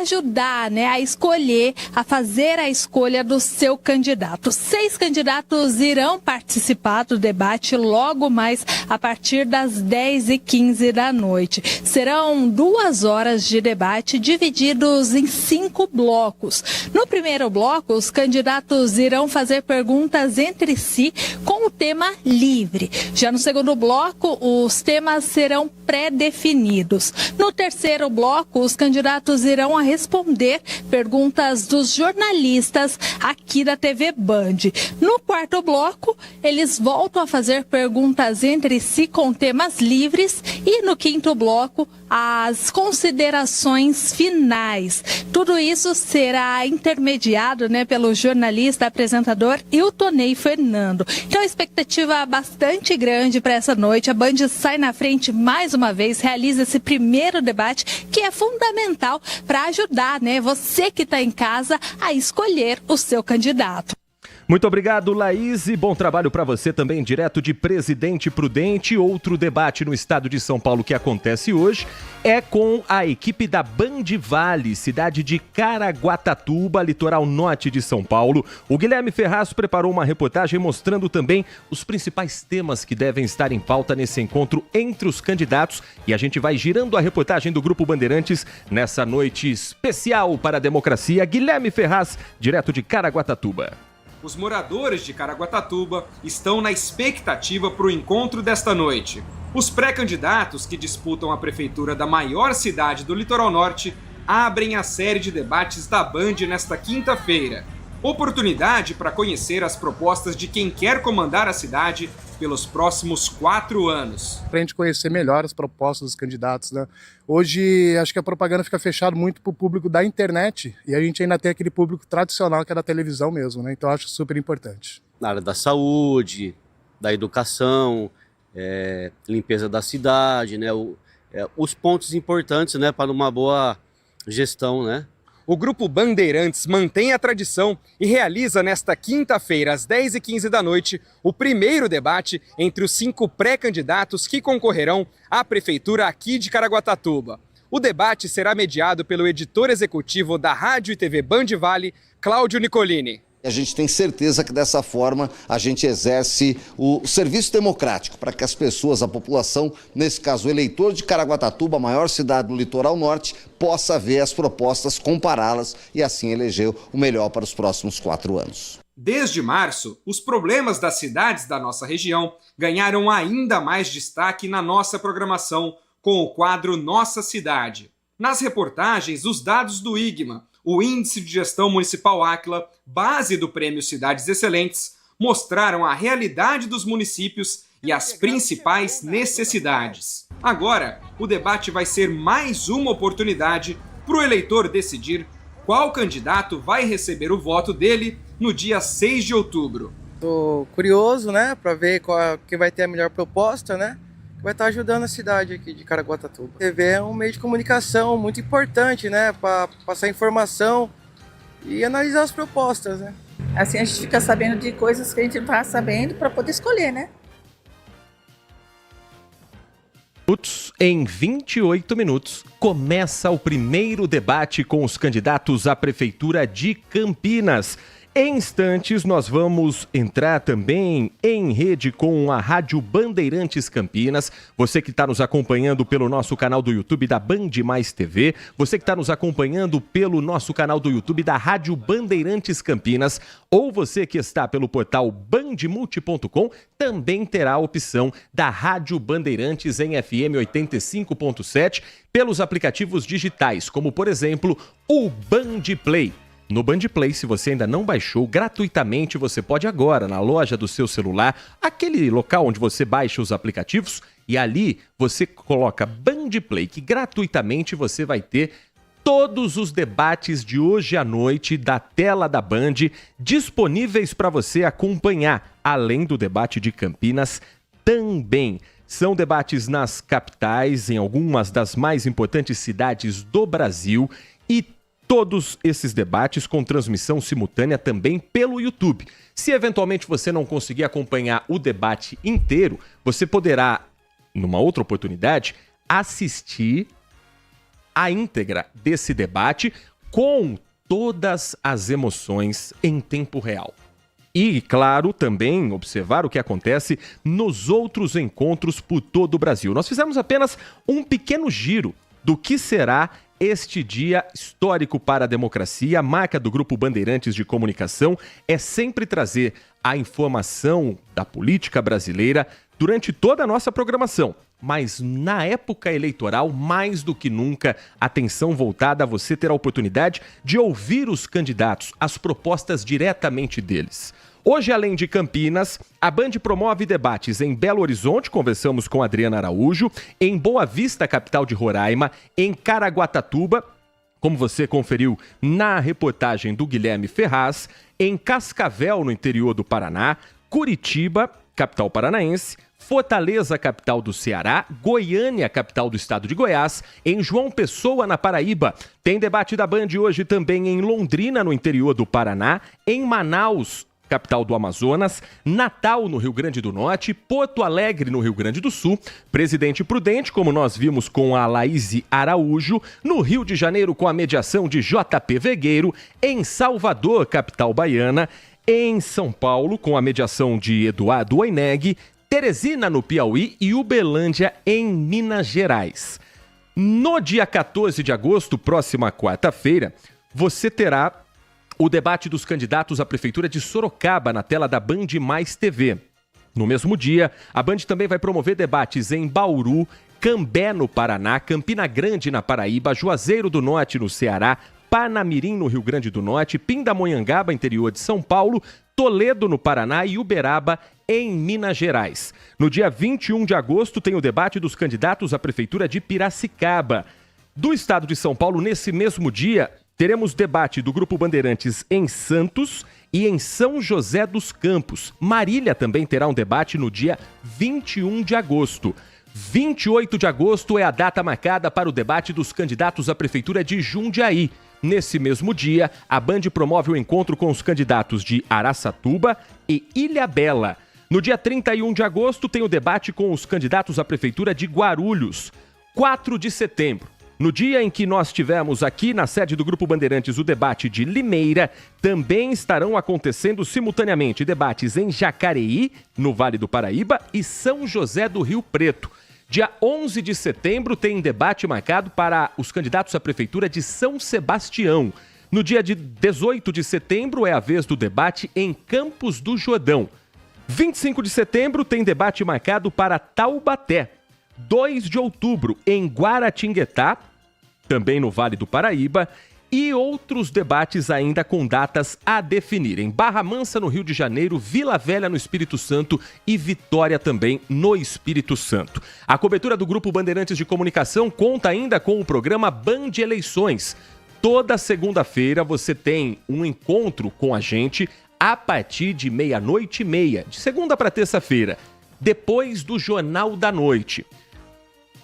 M: ajudar, né, a escolher, a fazer a escolha do seu candidato. 6 candidatos irão participar do debate logo mais a partir das 10h15 da noite. Serão 2 horas de debate divididos em 5 blocos. No primeiro bloco, os candidatos irão fazer perguntas entre si com o tema livre. Já no segundo bloco, os temas serão pré-definidos. No terceiro bloco, os candidatos irão responder perguntas dos jornalistas aqui da TV Band. No quarto bloco, eles voltam a fazer perguntas entre si com temas livres e no quinto bloco, as considerações finais. Tudo isso será intermediado, né, pelo jornalista apresentador Iltonei Fernando. Então, a expectativa bastante grande para essa noite. A Band sai na frente mais uma vez, realiza esse primeiro debate que é fundamental para ajudar, né, você que está em casa a escolher o seu candidato.
B: Muito obrigado, Laís, e bom trabalho para você também, direto de Presidente Prudente. Outro debate no estado de São Paulo que acontece hoje é com a equipe da Band Vale, cidade de Caraguatatuba, litoral norte de São Paulo. O Guilherme Ferraz preparou uma reportagem mostrando também os principais temas que devem estar em pauta nesse encontro entre os candidatos. E a gente vai girando a reportagem do Grupo Bandeirantes nessa noite especial para a democracia. Guilherme Ferraz, direto de Caraguatatuba.
N: Os moradores de Caraguatatuba estão na expectativa para o encontro desta noite. Os pré-candidatos que disputam a prefeitura da maior cidade do litoral norte abrem a série de debates da Band nesta quinta-feira. Oportunidade para conhecer as propostas de quem quer comandar a cidade pelos próximos 4 anos.
O: Para a gente conhecer melhor as propostas dos candidatos, né? Hoje, acho que a propaganda fica fechada muito para o público da internet e a gente ainda tem aquele público tradicional que é da televisão mesmo, né? Então, acho super importante.
P: Na área da saúde, da educação, limpeza da cidade, né? Os pontos importantes, né, para uma boa gestão, né?
N: O Grupo Bandeirantes mantém a tradição e realiza nesta quinta-feira, às 10h15 da noite, o primeiro debate entre os 5 pré-candidatos que concorrerão à prefeitura aqui de Caraguatatuba. O debate será mediado pelo editor executivo da Rádio e TV Band Vale, Cláudio Nicolini.
Q: A gente tem certeza que dessa forma a gente exerce o serviço democrático para que as pessoas, a população, nesse caso o eleitor de Caraguatatuba, a maior cidade do litoral norte, possa ver as propostas, compará-las e assim eleger o melhor para os próximos 4 anos.
N: Desde março, os problemas das cidades da nossa região ganharam ainda mais destaque na nossa programação com o quadro Nossa Cidade. Nas reportagens, os dados do IGMA, o Índice de Gestão Municipal Àquila, base do Prêmio Cidades Excelentes, mostraram a realidade dos municípios e as principais necessidades. Agora, o debate vai ser mais uma oportunidade para o eleitor decidir qual candidato vai receber o voto dele no dia 6 de outubro.
R: Estou curioso, né, para ver quem vai ter a melhor proposta, né? Vai estar ajudando a cidade aqui de Caraguatatuba. A TV é um meio de comunicação muito importante, né, para passar informação e analisar as propostas, né.
S: Assim a gente fica sabendo de coisas que a gente não está sabendo para poder escolher, né.
B: Em 28 minutos, começa o primeiro debate com os candidatos à Prefeitura de Campinas. Em instantes, nós vamos entrar também em rede com a Rádio Bandeirantes Campinas. Você que está nos acompanhando pelo nosso canal do YouTube da Band Mais TV, você que está nos acompanhando pelo nosso canal do YouTube da Rádio Bandeirantes Campinas, ou você que está pelo portal bandmulti.com, também terá a opção da Rádio Bandeirantes em FM 85.7 pelos aplicativos digitais, como por exemplo o Band Play. No Band Play, se você ainda não baixou, gratuitamente você pode agora, na loja do seu celular, aquele local onde você baixa os aplicativos, e ali você coloca Band Play, que gratuitamente você vai ter todos os debates de hoje à noite da tela da Band disponíveis para você acompanhar, além do debate de Campinas também. São debates nas capitais, em algumas das mais importantes cidades do Brasil, e todos esses debates com transmissão simultânea também pelo YouTube. Se eventualmente você não conseguir acompanhar o debate inteiro, você poderá, numa outra oportunidade, assistir a íntegra desse debate com todas as emoções em tempo real. E, claro, também observar o que acontece nos outros encontros por todo o Brasil. Nós fizemos apenas um pequeno giro do que será este dia histórico para a democracia. A marca do Grupo Bandeirantes de Comunicação é sempre trazer a informação da política brasileira durante toda a nossa programação. Mas na época eleitoral, mais do que nunca, atenção voltada a você ter a oportunidade de ouvir os candidatos, as propostas diretamente deles. Hoje, além de Campinas, a Band promove debates em Belo Horizonte, conversamos com Adriana Araújo, em Boa Vista, capital de Roraima, em Caraguatatuba, como você conferiu na reportagem do Guilherme Ferraz, em Cascavel, no interior do Paraná, Curitiba, capital paranaense, Fortaleza, capital do Ceará, Goiânia, capital do estado de Goiás, em João Pessoa, na Paraíba. Tem debate da Band hoje também em Londrina, no interior do Paraná, em Manaus, capital do Amazonas, Natal, no Rio Grande do Norte, Porto Alegre, no Rio Grande do Sul, Presidente Prudente, como nós vimos com a Laíse Araújo, no Rio de Janeiro com a mediação de JP Vegueiro, em Salvador, capital baiana, em São Paulo com a mediação de Eduardo Oineg, Teresina, no Piauí, e Uberlândia, em Minas Gerais. No dia 14 de agosto, próxima quarta-feira, você terá o debate dos candidatos à Prefeitura de Sorocaba na tela da Band Mais TV. No mesmo dia, a Band também vai promover debates em Bauru, Cambé, no Paraná, Campina Grande, na Paraíba, Juazeiro do Norte, no Ceará, Parnamirim, no Rio Grande do Norte, Pindamonhangaba, interior de São Paulo, Toledo, no Paraná, e Uberaba, em Minas Gerais. No dia 21 de agosto, tem o debate dos candidatos à Prefeitura de Piracicaba. Do estado de São Paulo, nesse mesmo dia, teremos debate do Grupo Bandeirantes em Santos e em São José dos Campos. Marília também terá um debate no dia 21 de agosto. 28 de agosto é a data marcada para o debate dos candidatos à Prefeitura de Jundiaí. Nesse mesmo dia, a Band promove o encontro com os candidatos de Araçatuba e Ilhabela. No dia 31 de agosto, tem o debate com os candidatos à Prefeitura de Guarulhos. 4 de setembro. No dia em que nós tivemos aqui na sede do Grupo Bandeirantes o debate de Limeira, também estarão acontecendo simultaneamente debates em Jacareí, no Vale do Paraíba, e São José do Rio Preto. Dia 11 de setembro tem debate marcado para os candidatos à Prefeitura de São Sebastião. No dia de 18 de setembro é a vez do debate em Campos do Jordão. 25 de setembro tem debate marcado para Taubaté. 2 de outubro em Guaratinguetá, também no Vale do Paraíba, e outros debates ainda com datas a definir. Em Barra Mansa, no Rio de Janeiro, Vila Velha, no Espírito Santo, e Vitória também no Espírito Santo. A cobertura do Grupo Bandeirantes de Comunicação conta ainda com o programa Band Eleições. Toda segunda-feira você tem um encontro com a gente a partir de 00:30, de segunda para terça-feira, depois do Jornal da Noite.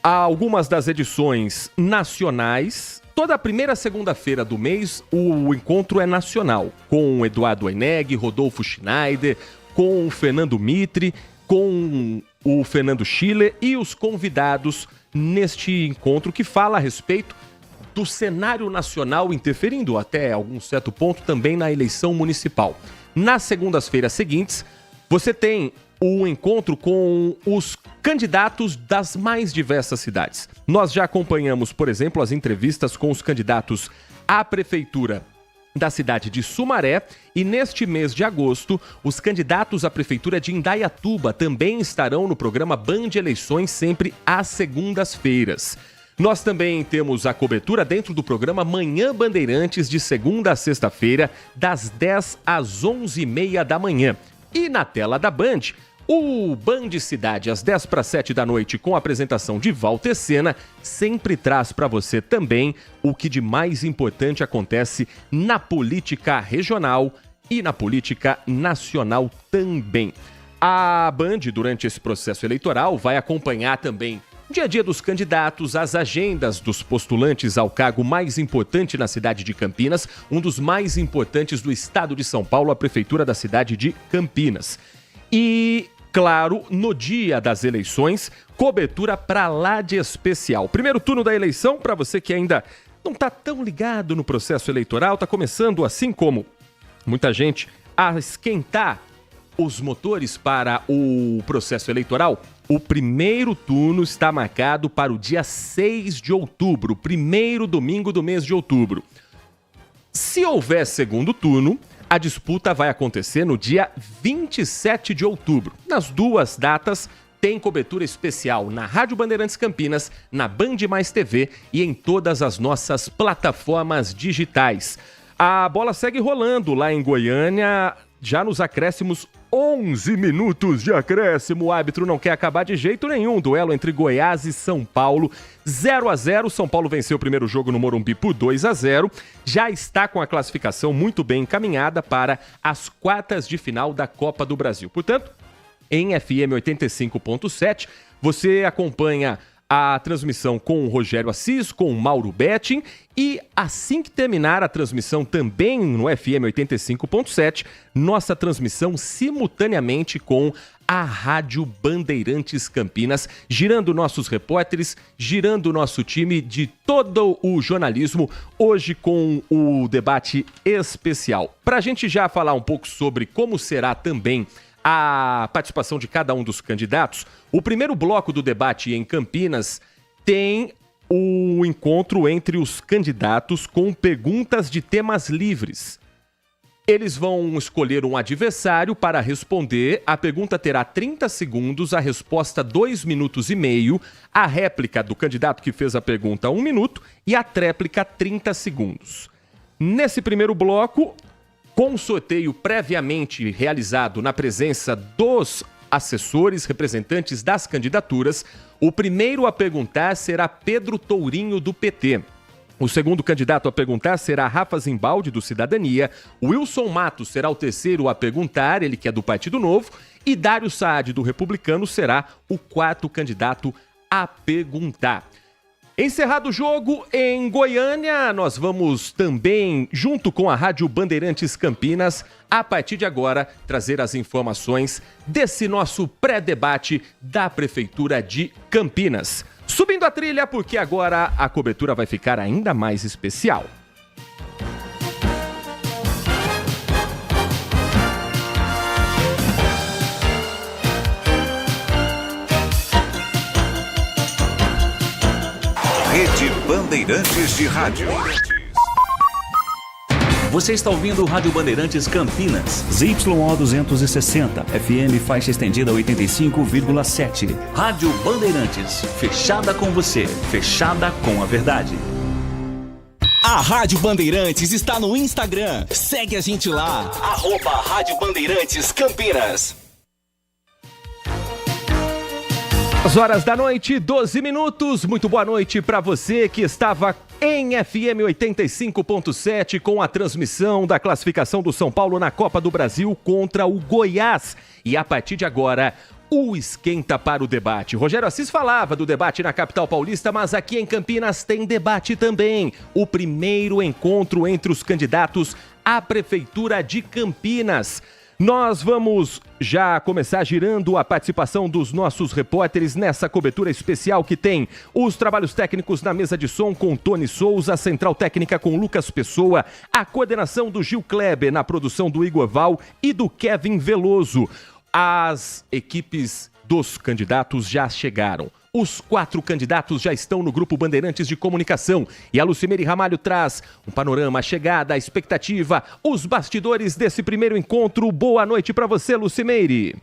B: Há algumas das edições nacionais. Toda a primeira segunda-feira do mês, o encontro é nacional, com o Eduardo Oineg, Rodolfo Schneider, com o Fernando Mitre, com o Fernando Schiller e os convidados neste encontro que fala a respeito do cenário nacional interferindo até algum certo ponto também na eleição municipal. Nas segundas-feiras seguintes, você tem o encontro com os candidatos das mais diversas cidades. Nós já acompanhamos, por exemplo, as entrevistas com os candidatos à prefeitura da cidade de Sumaré, e neste mês de agosto, os candidatos à prefeitura de Indaiatuba também estarão no programa Band Eleições, sempre às segundas-feiras. Nós também temos a cobertura dentro do programa Manhã Bandeirantes, de segunda a sexta-feira, das 10 às 11h30 da manhã. E na tela da Band, o Band Cidade, às 6:50 da noite, com a apresentação de Walter Sena, sempre traz para você também o que de mais importante acontece na política regional e na política nacional também. A Band, durante esse processo eleitoral, vai acompanhar também o dia a dia dos candidatos, as agendas dos postulantes ao cargo mais importante na cidade de Campinas, um dos mais importantes do estado de São Paulo, a prefeitura da cidade de Campinas. E, claro, no dia das eleições, cobertura pra lá de especial. Primeiro turno da eleição, para você que ainda não tá tão ligado no processo eleitoral, tá começando, assim como muita gente, a esquentar os motores para o processo eleitoral. O primeiro turno está marcado para o dia 6 de outubro, primeiro domingo do mês de outubro. Se houver segundo turno, a disputa vai acontecer no dia 27 de outubro. Nas duas datas, tem cobertura especial na Rádio Bandeirantes Campinas, na Band Mais TV e em todas as nossas plataformas digitais. A bola segue rolando lá em Goiânia, já nos acréscimos, 11 minutos de acréscimo. O árbitro não quer acabar de jeito nenhum. Duelo entre Goiás e São Paulo, 0-0. São Paulo venceu o primeiro jogo no Morumbi por 2-0. Já está com a classificação muito bem encaminhada para as quartas de final da Copa do Brasil. Portanto, em FM 85.7, você acompanha a transmissão com o Rogério Assis, com o Mauro Betting, e assim que terminar a transmissão também no FM 85.7, nossa transmissão simultaneamente com a Rádio Bandeirantes Campinas, girando nossos repórteres, girando nosso time de todo o jornalismo, hoje com o debate especial. Para a gente já falar um pouco sobre como será também a participação de cada um dos candidatos, o primeiro bloco do debate em Campinas tem o encontro entre os candidatos com perguntas de temas livres. Eles vão escolher um adversário para responder. A pergunta terá 30 segundos, a resposta 2 minutos e meio, a réplica do candidato que fez a pergunta 1 minuto e a tréplica 30 segundos. Nesse primeiro bloco, com sorteio previamente realizado na presença dos assessores, representantes das candidaturas, o primeiro a perguntar será Pedro Tourinho, do PT. O segundo candidato a perguntar será Rafa Zimbaldi, do Cidadania. Wilson Matos será o terceiro a perguntar, ele que é do Partido Novo. E Dário Saad, do Republicano, será o quarto candidato a perguntar. Encerrado o jogo em Goiânia, nós vamos também, junto com a Rádio Bandeirantes Campinas, a partir de agora, trazer as informações desse nosso pré-debate da Prefeitura de Campinas. Subindo a trilha, porque agora a cobertura vai ficar ainda mais especial.
A: Rede Bandeirantes de Rádio.
T: Você está ouvindo o Rádio Bandeirantes Campinas. ZYO 260, FM faixa estendida 85,7. Rádio Bandeirantes, fechada com você, fechada com a verdade.
U: A Rádio Bandeirantes está no Instagram. Segue a gente lá. @Rádio Bandeirantes Campinas.
B: Às horas da noite, 12 minutos. Muito boa noite para você que estava em FM 85.7 com a transmissão da classificação do São Paulo na Copa do Brasil contra o Goiás. E a partir de agora, o esquenta para o debate. Rogério Assis falava do debate na capital paulista, mas aqui em Campinas tem debate também. O primeiro encontro entre os candidatos à Prefeitura de Campinas. Nós vamos já começar girando a participação dos nossos repórteres nessa cobertura especial que tem os trabalhos técnicos na mesa de som com Tony Souza, a central técnica com Lucas Pessoa, a coordenação do Gil Kleber, na produção do Igor Val e do Kevin Veloso. As equipes dos candidatos já chegaram. Os 4 candidatos já estão no Grupo Bandeirantes de Comunicação e a Lucimeire Ramalho traz um panorama, a chegada, a expectativa, os bastidores desse primeiro encontro. Boa noite para você, Lucimeire.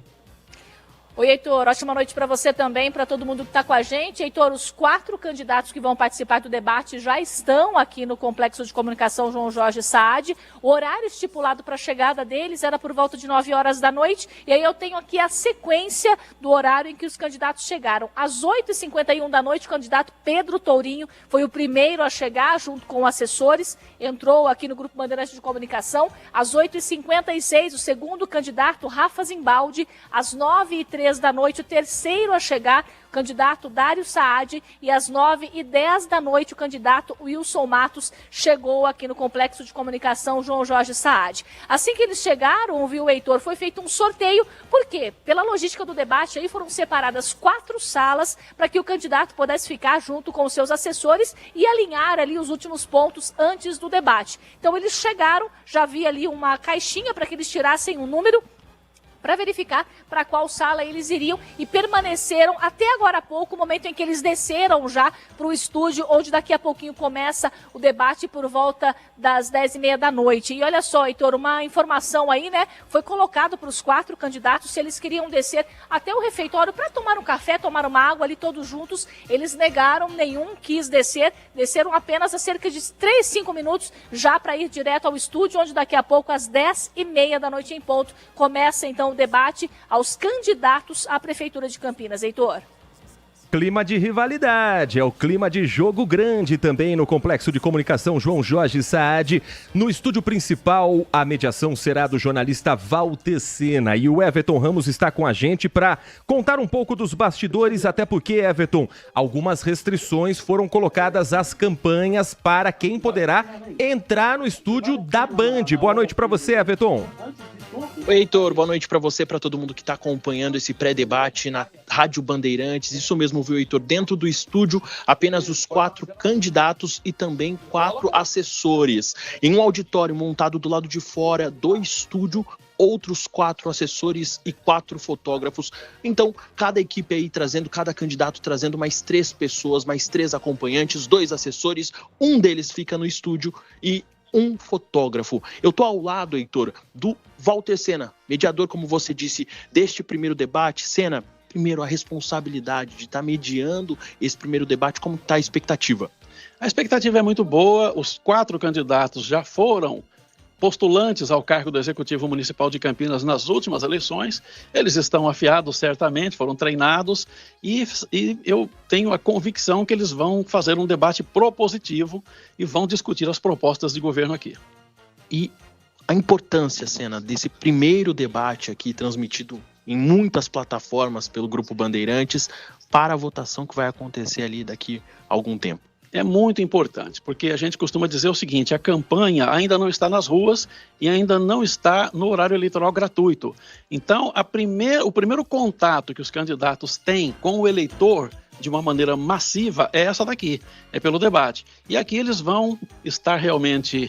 D: Oi, Heitor, ótima noite para você também, para todo mundo que está com a gente. Heitor, os 4 candidatos que vão participar do debate já estão aqui no Complexo de Comunicação João Jorge Saad. O horário estipulado para a chegada deles era por volta de 9 horas da noite. E aí eu tenho aqui a sequência do horário em que os candidatos chegaram. Às 8h51 da noite, o candidato Pedro Tourinho foi o primeiro a chegar, junto com assessores. Entrou aqui no Grupo Bandeirantes de Comunicação. Às 8h56, o segundo candidato, Rafa Zimbaldi. Às 9h03 da noite, o terceiro a chegar, o candidato Dário Saad, e às 9h10 da noite, o candidato Wilson Matos chegou aqui no Complexo de Comunicação João Jorge Saad. Assim que eles chegaram, viu, Heitor, foi feito um sorteio, por quê? Pela logística do debate, aí foram separadas 4 salas para que o candidato pudesse ficar junto com os seus assessores e alinhar ali os últimos pontos antes do debate. Então eles chegaram, já havia ali uma caixinha para que eles tirassem um número para verificar para qual sala eles iriam e permaneceram até agora há pouco, o momento em que eles desceram já para o estúdio, onde daqui a pouquinho começa o debate por volta das 10h30 da noite. E olha só, Heitor, uma informação aí, né? Foi colocado para os 4 candidatos se eles queriam descer até o refeitório para tomar um café, tomar uma água ali todos juntos. Eles negaram, nenhum quis descer, desceram apenas a cerca de 5 minutos já para ir direto ao estúdio, onde daqui a pouco, às 10h30 da noite em ponto, começa então o debate aos candidatos à Prefeitura de Campinas. Heitor.
B: Clima de rivalidade, é o clima de jogo grande também no Complexo de Comunicação João Jorge Saad. No estúdio principal, a mediação será do jornalista Walter Sena. E o Everton Ramos está com a gente para contar um pouco dos bastidores, até porque, Everton, algumas restrições foram colocadas às campanhas para quem poderá entrar no estúdio da Band. Boa noite para você, Everton.
F: Oi, Heitor, boa noite para você, para todo mundo que está acompanhando esse pré-debate na Rádio Bandeirantes. Isso mesmo, viu, Heitor? Dentro do estúdio, apenas os 4 candidatos e também 4 assessores. Em um auditório montado do lado de fora do estúdio, outros 4 assessores e 4 fotógrafos. Então, cada equipe aí trazendo, cada candidato trazendo mais 3 pessoas, mais 3 acompanhantes, 2 assessores, um deles fica no estúdio e um fotógrafo. Eu tô ao lado, Heitor, do Walter Sena, mediador, como você disse, deste primeiro debate. Sena, primeiro, a responsabilidade de estar mediando esse primeiro debate, como está a expectativa?
V: A expectativa é muito boa, os 4 candidatos já foram postulantes ao cargo do Executivo Municipal de Campinas nas últimas eleições. Eles estão afiados, certamente, foram treinados e eu tenho a convicção que eles vão fazer um debate propositivo e vão discutir as propostas de governo aqui.
F: E a importância, Sena, desse primeiro debate aqui, transmitido em muitas plataformas pelo Grupo Bandeirantes, para a votação que vai acontecer ali daqui a algum tempo.
V: É muito importante, porque a gente costuma dizer o seguinte: a campanha ainda não está nas ruas e ainda não está no horário eleitoral gratuito. Então, o primeiro contato que os candidatos têm com o eleitor de uma maneira massiva é essa daqui, é pelo debate. E aqui eles vão estar realmente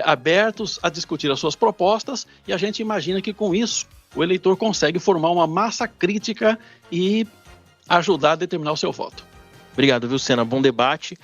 V: abertos a discutir as suas propostas e a gente imagina que com isso o eleitor consegue formar uma massa crítica e ajudar a determinar o seu voto.
F: Obrigado, viu, Sena? Bom debate.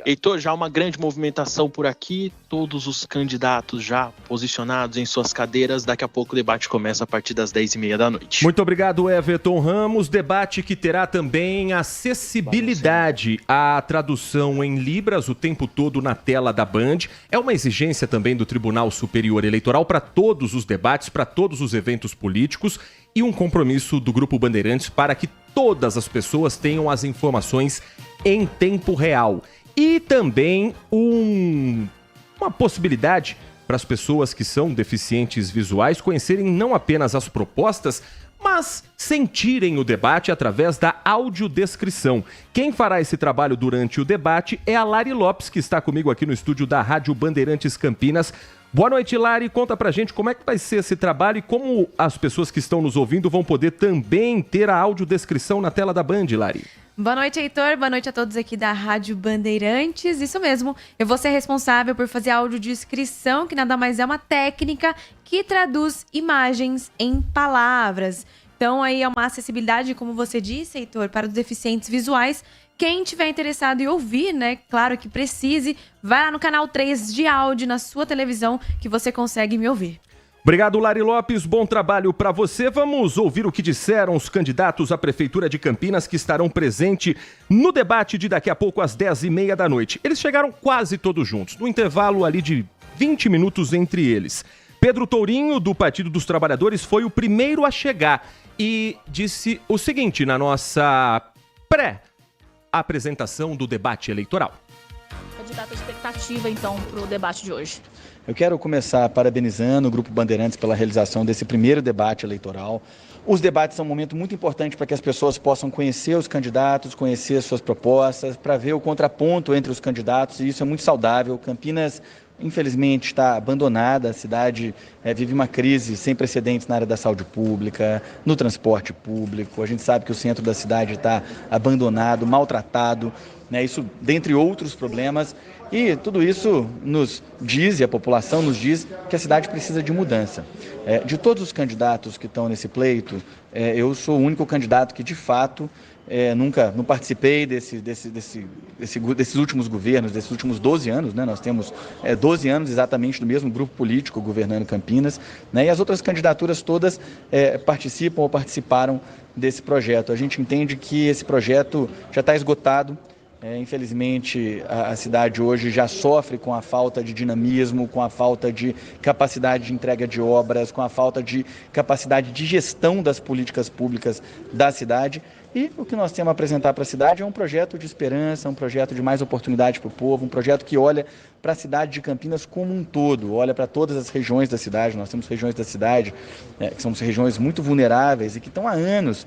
F: Heitor, já uma grande movimentação por aqui, todos os candidatos já posicionados em suas cadeiras. Daqui a pouco o debate começa a partir das 10h30 da noite.
B: Muito obrigado, Everton Ramos. Debate que terá também acessibilidade à tradução em Libras o tempo todo na tela da Band. É uma exigência também do Tribunal Superior Eleitoral para todos os debates, para todos os eventos políticos e um compromisso do Grupo Bandeirantes para que todas as pessoas tenham as informações em tempo real. E também uma possibilidade para as pessoas que são deficientes visuais conhecerem não apenas as propostas, mas sentirem o debate através da audiodescrição. Quem fará esse trabalho durante o debate é a Lari Lopes, que está comigo aqui no estúdio da Rádio Bandeirantes Campinas, Boa noite, Lari. Conta pra gente como é que vai ser esse trabalho e como as pessoas que estão nos ouvindo vão poder também ter a audiodescrição na tela da Band, Lari.
C: Boa noite, Heitor. Boa noite a todos aqui da Rádio Bandeirantes. Isso mesmo, eu vou ser responsável por fazer a audiodescrição, que nada mais é uma técnica que traduz imagens em palavras. Então, aí é uma acessibilidade, como você disse, Heitor, para os deficientes visuais. Quem tiver interessado em ouvir, né, claro que precise, vai lá no canal 3 de áudio na sua televisão que você consegue me ouvir.
B: Obrigado, Lari Lopes. Bom trabalho para você. Vamos ouvir o que disseram os candidatos à Prefeitura de Campinas que estarão presentes no debate de daqui a pouco às 10h30 da noite. Eles chegaram quase todos juntos, no intervalo ali de 20 minutos entre eles. Pedro Tourinho, do Partido dos Trabalhadores, foi o primeiro a chegar e disse o seguinte na nossa pré-apresentação do debate eleitoral.
D: Candidato, a expectativa, então, para o debate de hoje.
E: Eu quero começar parabenizando o Grupo Bandeirantes pela realização desse primeiro debate eleitoral. Os debates são um momento muito importante para que as pessoas possam conhecer os candidatos, conhecer as suas propostas, para ver o contraponto entre os candidatos, e isso é muito saudável. Campinas, infelizmente, está abandonada, a cidade vive uma crise sem precedentes na área da saúde pública, no transporte público. A gente sabe que o centro da cidade está abandonado, maltratado, né? Isso dentre outros problemas. E tudo isso nos diz, e a população nos diz, que a cidade precisa de mudança. De todos os candidatos que estão nesse pleito, eu sou o único candidato que, de fato, nunca não participei desses últimos governos, desses últimos 12 anos, né? Nós temos 12 anos exatamente do mesmo grupo político governando Campinas, né? E as outras candidaturas todas participam ou participaram desse projeto. A gente entende que esse projeto já está esgotado. Infelizmente, a cidade hoje já sofre com a falta de dinamismo, com a falta de capacidade de entrega de obras, com a falta de capacidade de gestão das políticas públicas da cidade. E o que nós temos a apresentar para a cidade é um projeto de esperança, um projeto de mais oportunidade para o povo, um projeto que olha para a cidade de Campinas como um todo, olha para todas as regiões da cidade. Nós temos regiões da cidade que são regiões muito vulneráveis e que estão há anos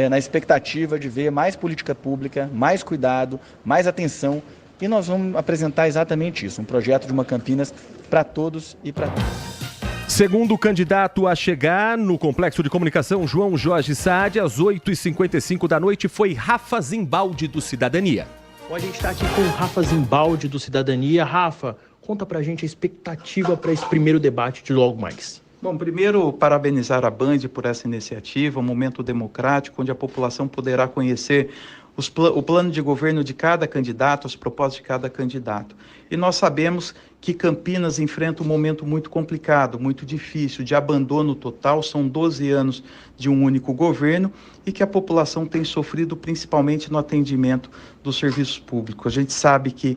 E: na expectativa de ver mais política pública, mais cuidado, mais atenção. E nós vamos apresentar exatamente isso, um projeto de uma Campinas para todos e para todos.
B: Segundo candidato a chegar no Complexo de Comunicação João Jorge Saad, às 8h55 da noite, foi Rafa Zimbaldi, do Cidadania.
F: Bom, a gente está aqui com o Rafa Zimbaldi, do Cidadania. Rafa, conta pra gente a expectativa para esse primeiro debate de logo mais.
W: Bom, primeiro, parabenizar a Band por essa iniciativa, um momento democrático onde a população poderá conhecer o plano de governo de cada candidato, as propostas de cada candidato. E nós sabemos que Campinas enfrenta um momento muito complicado, muito difícil, de abandono total, são 12 anos de um único governo e que a população tem sofrido principalmente no atendimento dos serviços públicos. A gente sabe que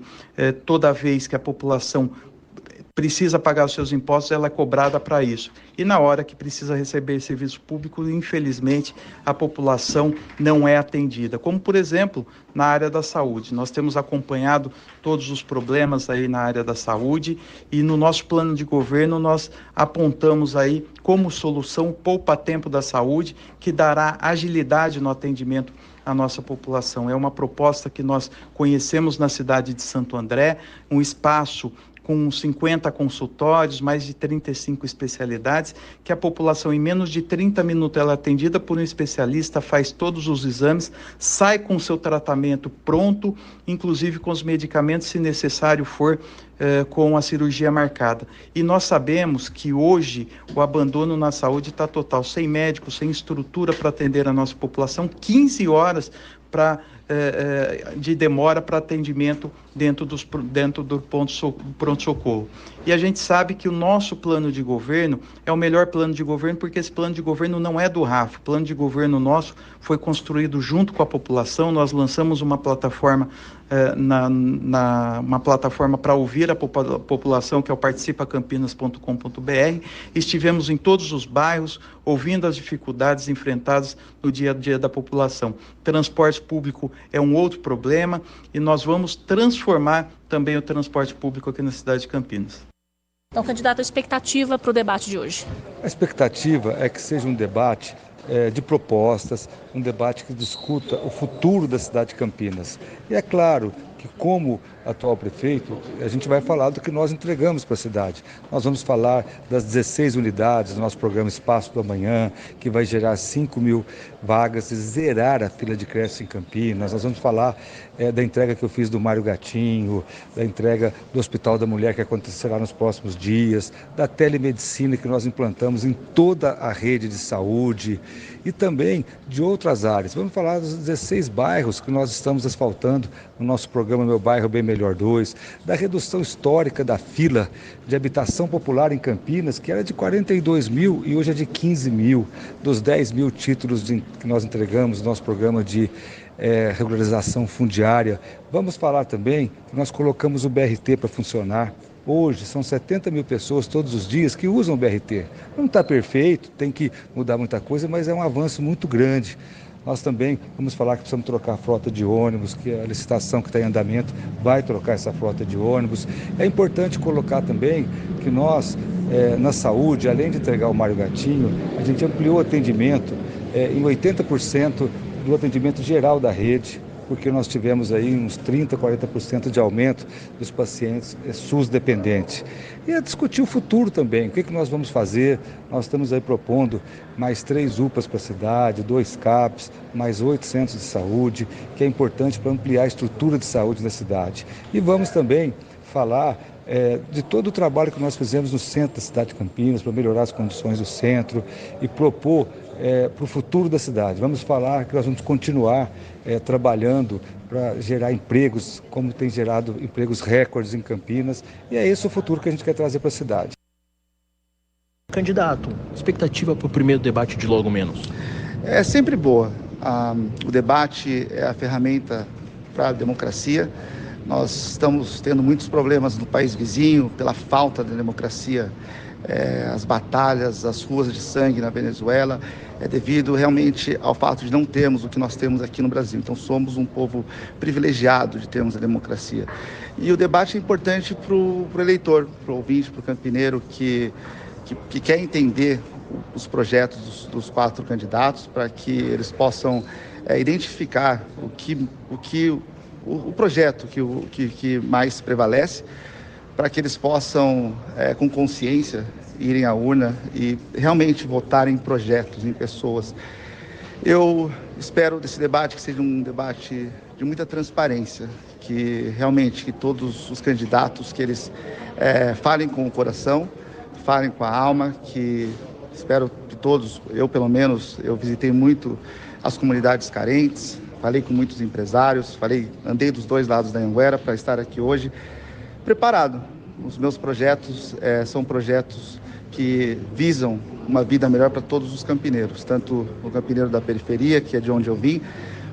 W: toda vez que a população precisa pagar os seus impostos, ela é cobrada para isso. E na hora que precisa receber serviço público, infelizmente, a população não é atendida. Como, por exemplo, na área da saúde. Nós temos acompanhado todos os problemas aí na área da saúde e no nosso plano de governo nós apontamos aí como solução o poupa-tempo da saúde, que dará agilidade no atendimento à nossa população. É uma proposta que nós conhecemos na cidade de Santo André, um espaço com 50 consultórios, mais de 35 especialidades, que a população em menos de 30 minutos ela é atendida por um especialista, faz todos os exames, sai com o seu tratamento pronto, inclusive com os medicamentos, se necessário for, com a cirurgia marcada. E nós sabemos que hoje o abandono na saúde está total, sem médicos, sem estrutura para atender a nossa população, 15 horas de demora para atendimento dentro do pronto-socorro. E a gente sabe que o nosso plano de governo é o melhor plano de governo, porque esse plano de governo não é do Rafa. O plano de governo nosso foi construído junto com a população. Nós lançamos uma plataforma uma plataforma para ouvir a população, que é o participacampinas.com.br. Estivemos em todos os bairros, ouvindo as dificuldades enfrentadas no dia a dia da população. Transporte público é um outro problema e nós vamos transformar também o transporte público aqui na cidade de Campinas.
D: Então, candidato, a expectativa para o debate de hoje?
X: A expectativa é que seja um debate de propostas, um debate que discuta o futuro da cidade de Campinas. E é claro que, como atual prefeito, a gente vai falar do que nós entregamos para a cidade. Nós vamos falar das 16 unidades do nosso programa Espaço do Amanhã, que vai gerar 5.000 vagas e zerar a fila de creche em Campinas. Nós vamos falar da entrega que eu fiz do Mário Gatinho, da entrega do Hospital da Mulher, que acontecerá nos próximos dias, da telemedicina que nós implantamos em toda a rede de saúde e também de outras áreas. Vamos falar dos 16 bairros que nós estamos asfaltando no nosso programa Meu Bairro Bem Melhor 2, da redução histórica da fila de habitação popular em Campinas, que era de 42 mil e hoje é de 15 mil, dos 10 mil títulos que nós entregamos no nosso programa de regularização fundiária. Vamos falar também que nós colocamos o BRT para funcionar. Hoje são 70 mil pessoas todos os dias que usam o BRT. Não está perfeito, tem que mudar muita coisa, mas é um avanço muito grande. Nós também vamos falar que precisamos trocar a frota de ônibus, que a licitação que está em andamento vai trocar essa frota de ônibus. É importante colocar também que nós, na saúde, além de entregar o Mário Gatinho, a gente ampliou o atendimento em 80% do atendimento geral da rede, porque nós tivemos aí uns 30%, 40% de aumento dos pacientes SUS dependentes. E é discutir o futuro também, o que nós vamos fazer. Nós estamos aí propondo mais 3 UPAs para a cidade, 2 CAPs, mais 8 centros de saúde, que é importante para ampliar a estrutura de saúde da cidade. E vamos também falar de todo o trabalho que nós fizemos no centro da cidade de Campinas, para melhorar as condições do centro e propor para o futuro da cidade. Vamos falar que nós vamos continuar trabalhando para gerar empregos, como tem gerado empregos recordes em Campinas, e é esse o futuro que a gente quer trazer para a cidade.
F: Candidato, expectativa para o primeiro debate de logo menos?
G: É sempre boa. O debate é a ferramenta para a democracia. Nós estamos tendo muitos problemas no país vizinho pela falta de democracia. As batalhas, as ruas de sangue na Venezuela, é devido realmente ao fato de não termos o que nós temos aqui no Brasil. Então somos um povo privilegiado de termos a democracia. E o debate é importante para o eleitor, para o ouvinte, para o campineiro que quer entender os projetos dos 4 candidatos, para que eles possam identificar o projeto que mais prevalece, para que eles possam, com consciência, irem à urna e realmente votarem em projetos, em pessoas. Eu espero desse debate que seja um debate de muita transparência, que realmente todos os candidatos, que eles falem com o coração, falem com a alma, que espero que todos, eu pelo menos, eu visitei muito as comunidades carentes, falei com muitos empresários, andei dos 2 lados da Anhanguera para estar aqui hoje preparado. Os meus projetos são projetos que visam uma vida melhor para todos os campineiros, tanto o campineiro da periferia, que é de onde eu vim,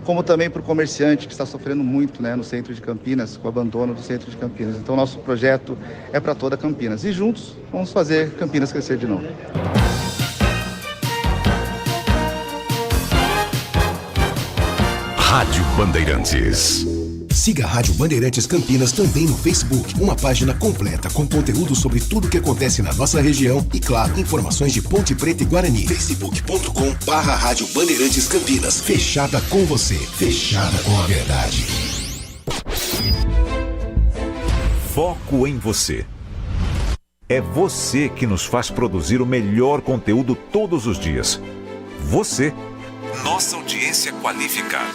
G: como também para o comerciante que está sofrendo muito, no centro de Campinas, com o abandono do centro de Campinas. Então, nosso projeto é para toda Campinas. E juntos, vamos fazer Campinas crescer de novo.
H: Rádio Bandeirantes. Siga a Rádio Bandeirantes Campinas também no Facebook, uma página completa com conteúdo sobre tudo o que acontece na nossa região e, claro, informações de Ponte Preta e Guarani. facebook.com/Rádio Bandeirantes Campinas. Fechada com você, fechada com a verdade.
A: Foco em você. É você que nos faz produzir o melhor conteúdo todos os dias. Você, nossa audiência qualificada.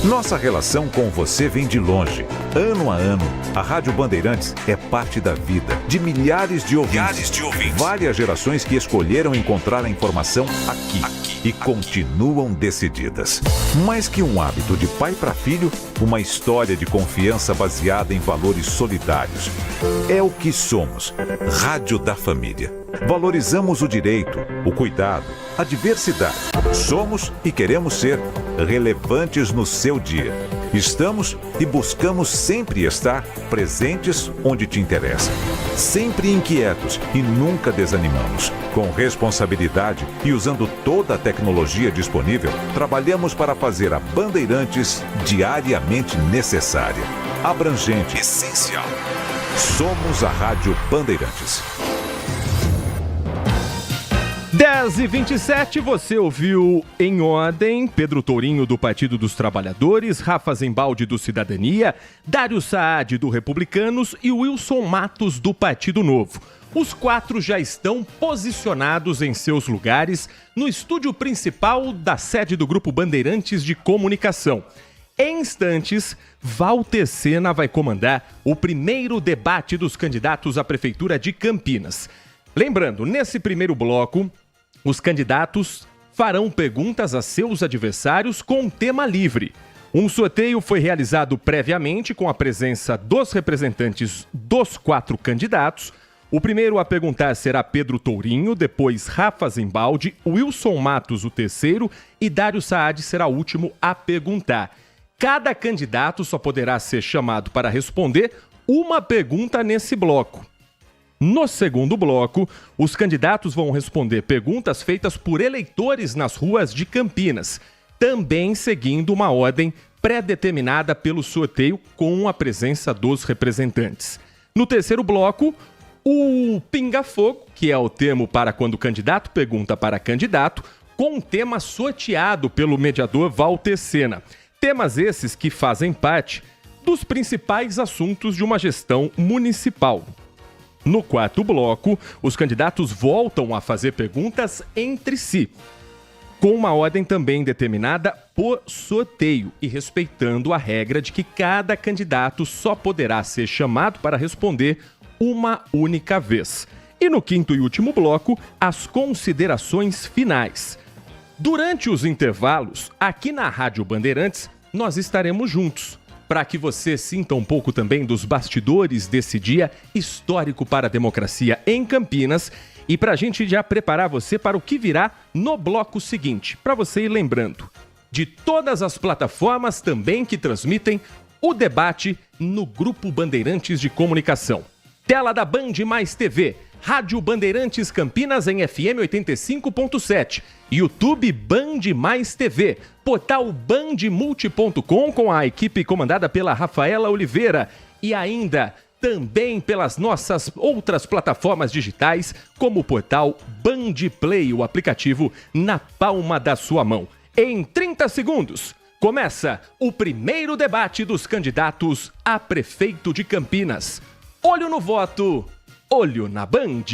A: Nossa relação com você vem de longe. Ano a ano, a Rádio Bandeirantes é parte da vida de milhares de ouvintes. Várias gerações que escolheram encontrar a informação aqui e continuam decididas. Mais que um hábito de pai para filho, uma história de confiança baseada em valores solidários. É o que somos. Rádio da Família. Valorizamos o direito, o cuidado, a diversidade. Somos e queremos ser relevantes no seu dia. Estamos e buscamos sempre estar presentes onde te interessa. Sempre inquietos e nunca desanimamos. Com responsabilidade e usando toda a tecnologia disponível, trabalhamos para fazer a Bandeirantes diariamente necessária, abrangente, essencial. Somos a Rádio Bandeirantes.
B: 10h27, você ouviu em ordem Pedro Tourinho do Partido dos Trabalhadores, Rafa Zembaldi do Cidadania, Dário Saad do Republicanos e Wilson Matos do Partido Novo. Os 4 já estão posicionados em seus lugares no estúdio principal da sede do Grupo Bandeirantes de Comunicação. Em instantes, Walter Sena vai comandar o primeiro debate dos candidatos à Prefeitura de Campinas. Lembrando, nesse primeiro bloco, os candidatos farão perguntas a seus adversários com tema livre. Um sorteio foi realizado previamente com a presença dos representantes dos 4 candidatos. O primeiro a perguntar será Pedro Tourinho, depois Rafa Zembaldi, Wilson Matos o terceiro e Dário Saad será o último a perguntar. Cada candidato só poderá ser chamado para responder uma pergunta nesse bloco. No segundo bloco, os candidatos vão responder perguntas feitas por eleitores nas ruas de Campinas, também seguindo uma ordem pré-determinada pelo sorteio com a presença dos representantes. No terceiro bloco, o pinga-fogo, que é o termo para quando o candidato pergunta para candidato, com um tema sorteado pelo mediador Walter Sena. Temas esses que fazem parte dos principais assuntos de uma gestão municipal. No quarto bloco, os candidatos voltam a fazer perguntas entre si, com uma ordem também determinada por sorteio e respeitando a regra de que cada candidato só poderá ser chamado para responder uma única vez. E no quinto e último bloco, as considerações finais. Durante os intervalos, aqui na Rádio Bandeirantes, nós estaremos juntos, para que você sinta um pouco também dos bastidores desse dia histórico para a democracia em Campinas e para a gente já preparar você para o que virá no bloco seguinte, para você ir lembrando de todas as plataformas também que transmitem o debate no Grupo Bandeirantes de Comunicação. Tela da Band Mais TV, Rádio Bandeirantes Campinas em FM 85.7, YouTube Band Mais TV, portal bandmulti.com com a equipe comandada pela Rafaela Oliveira e ainda também pelas nossas outras plataformas digitais, como o portal Band Play, o aplicativo na palma da sua mão. Em 30 segundos, começa o primeiro debate dos candidatos a prefeito de Campinas. Olho no voto, olho na Band.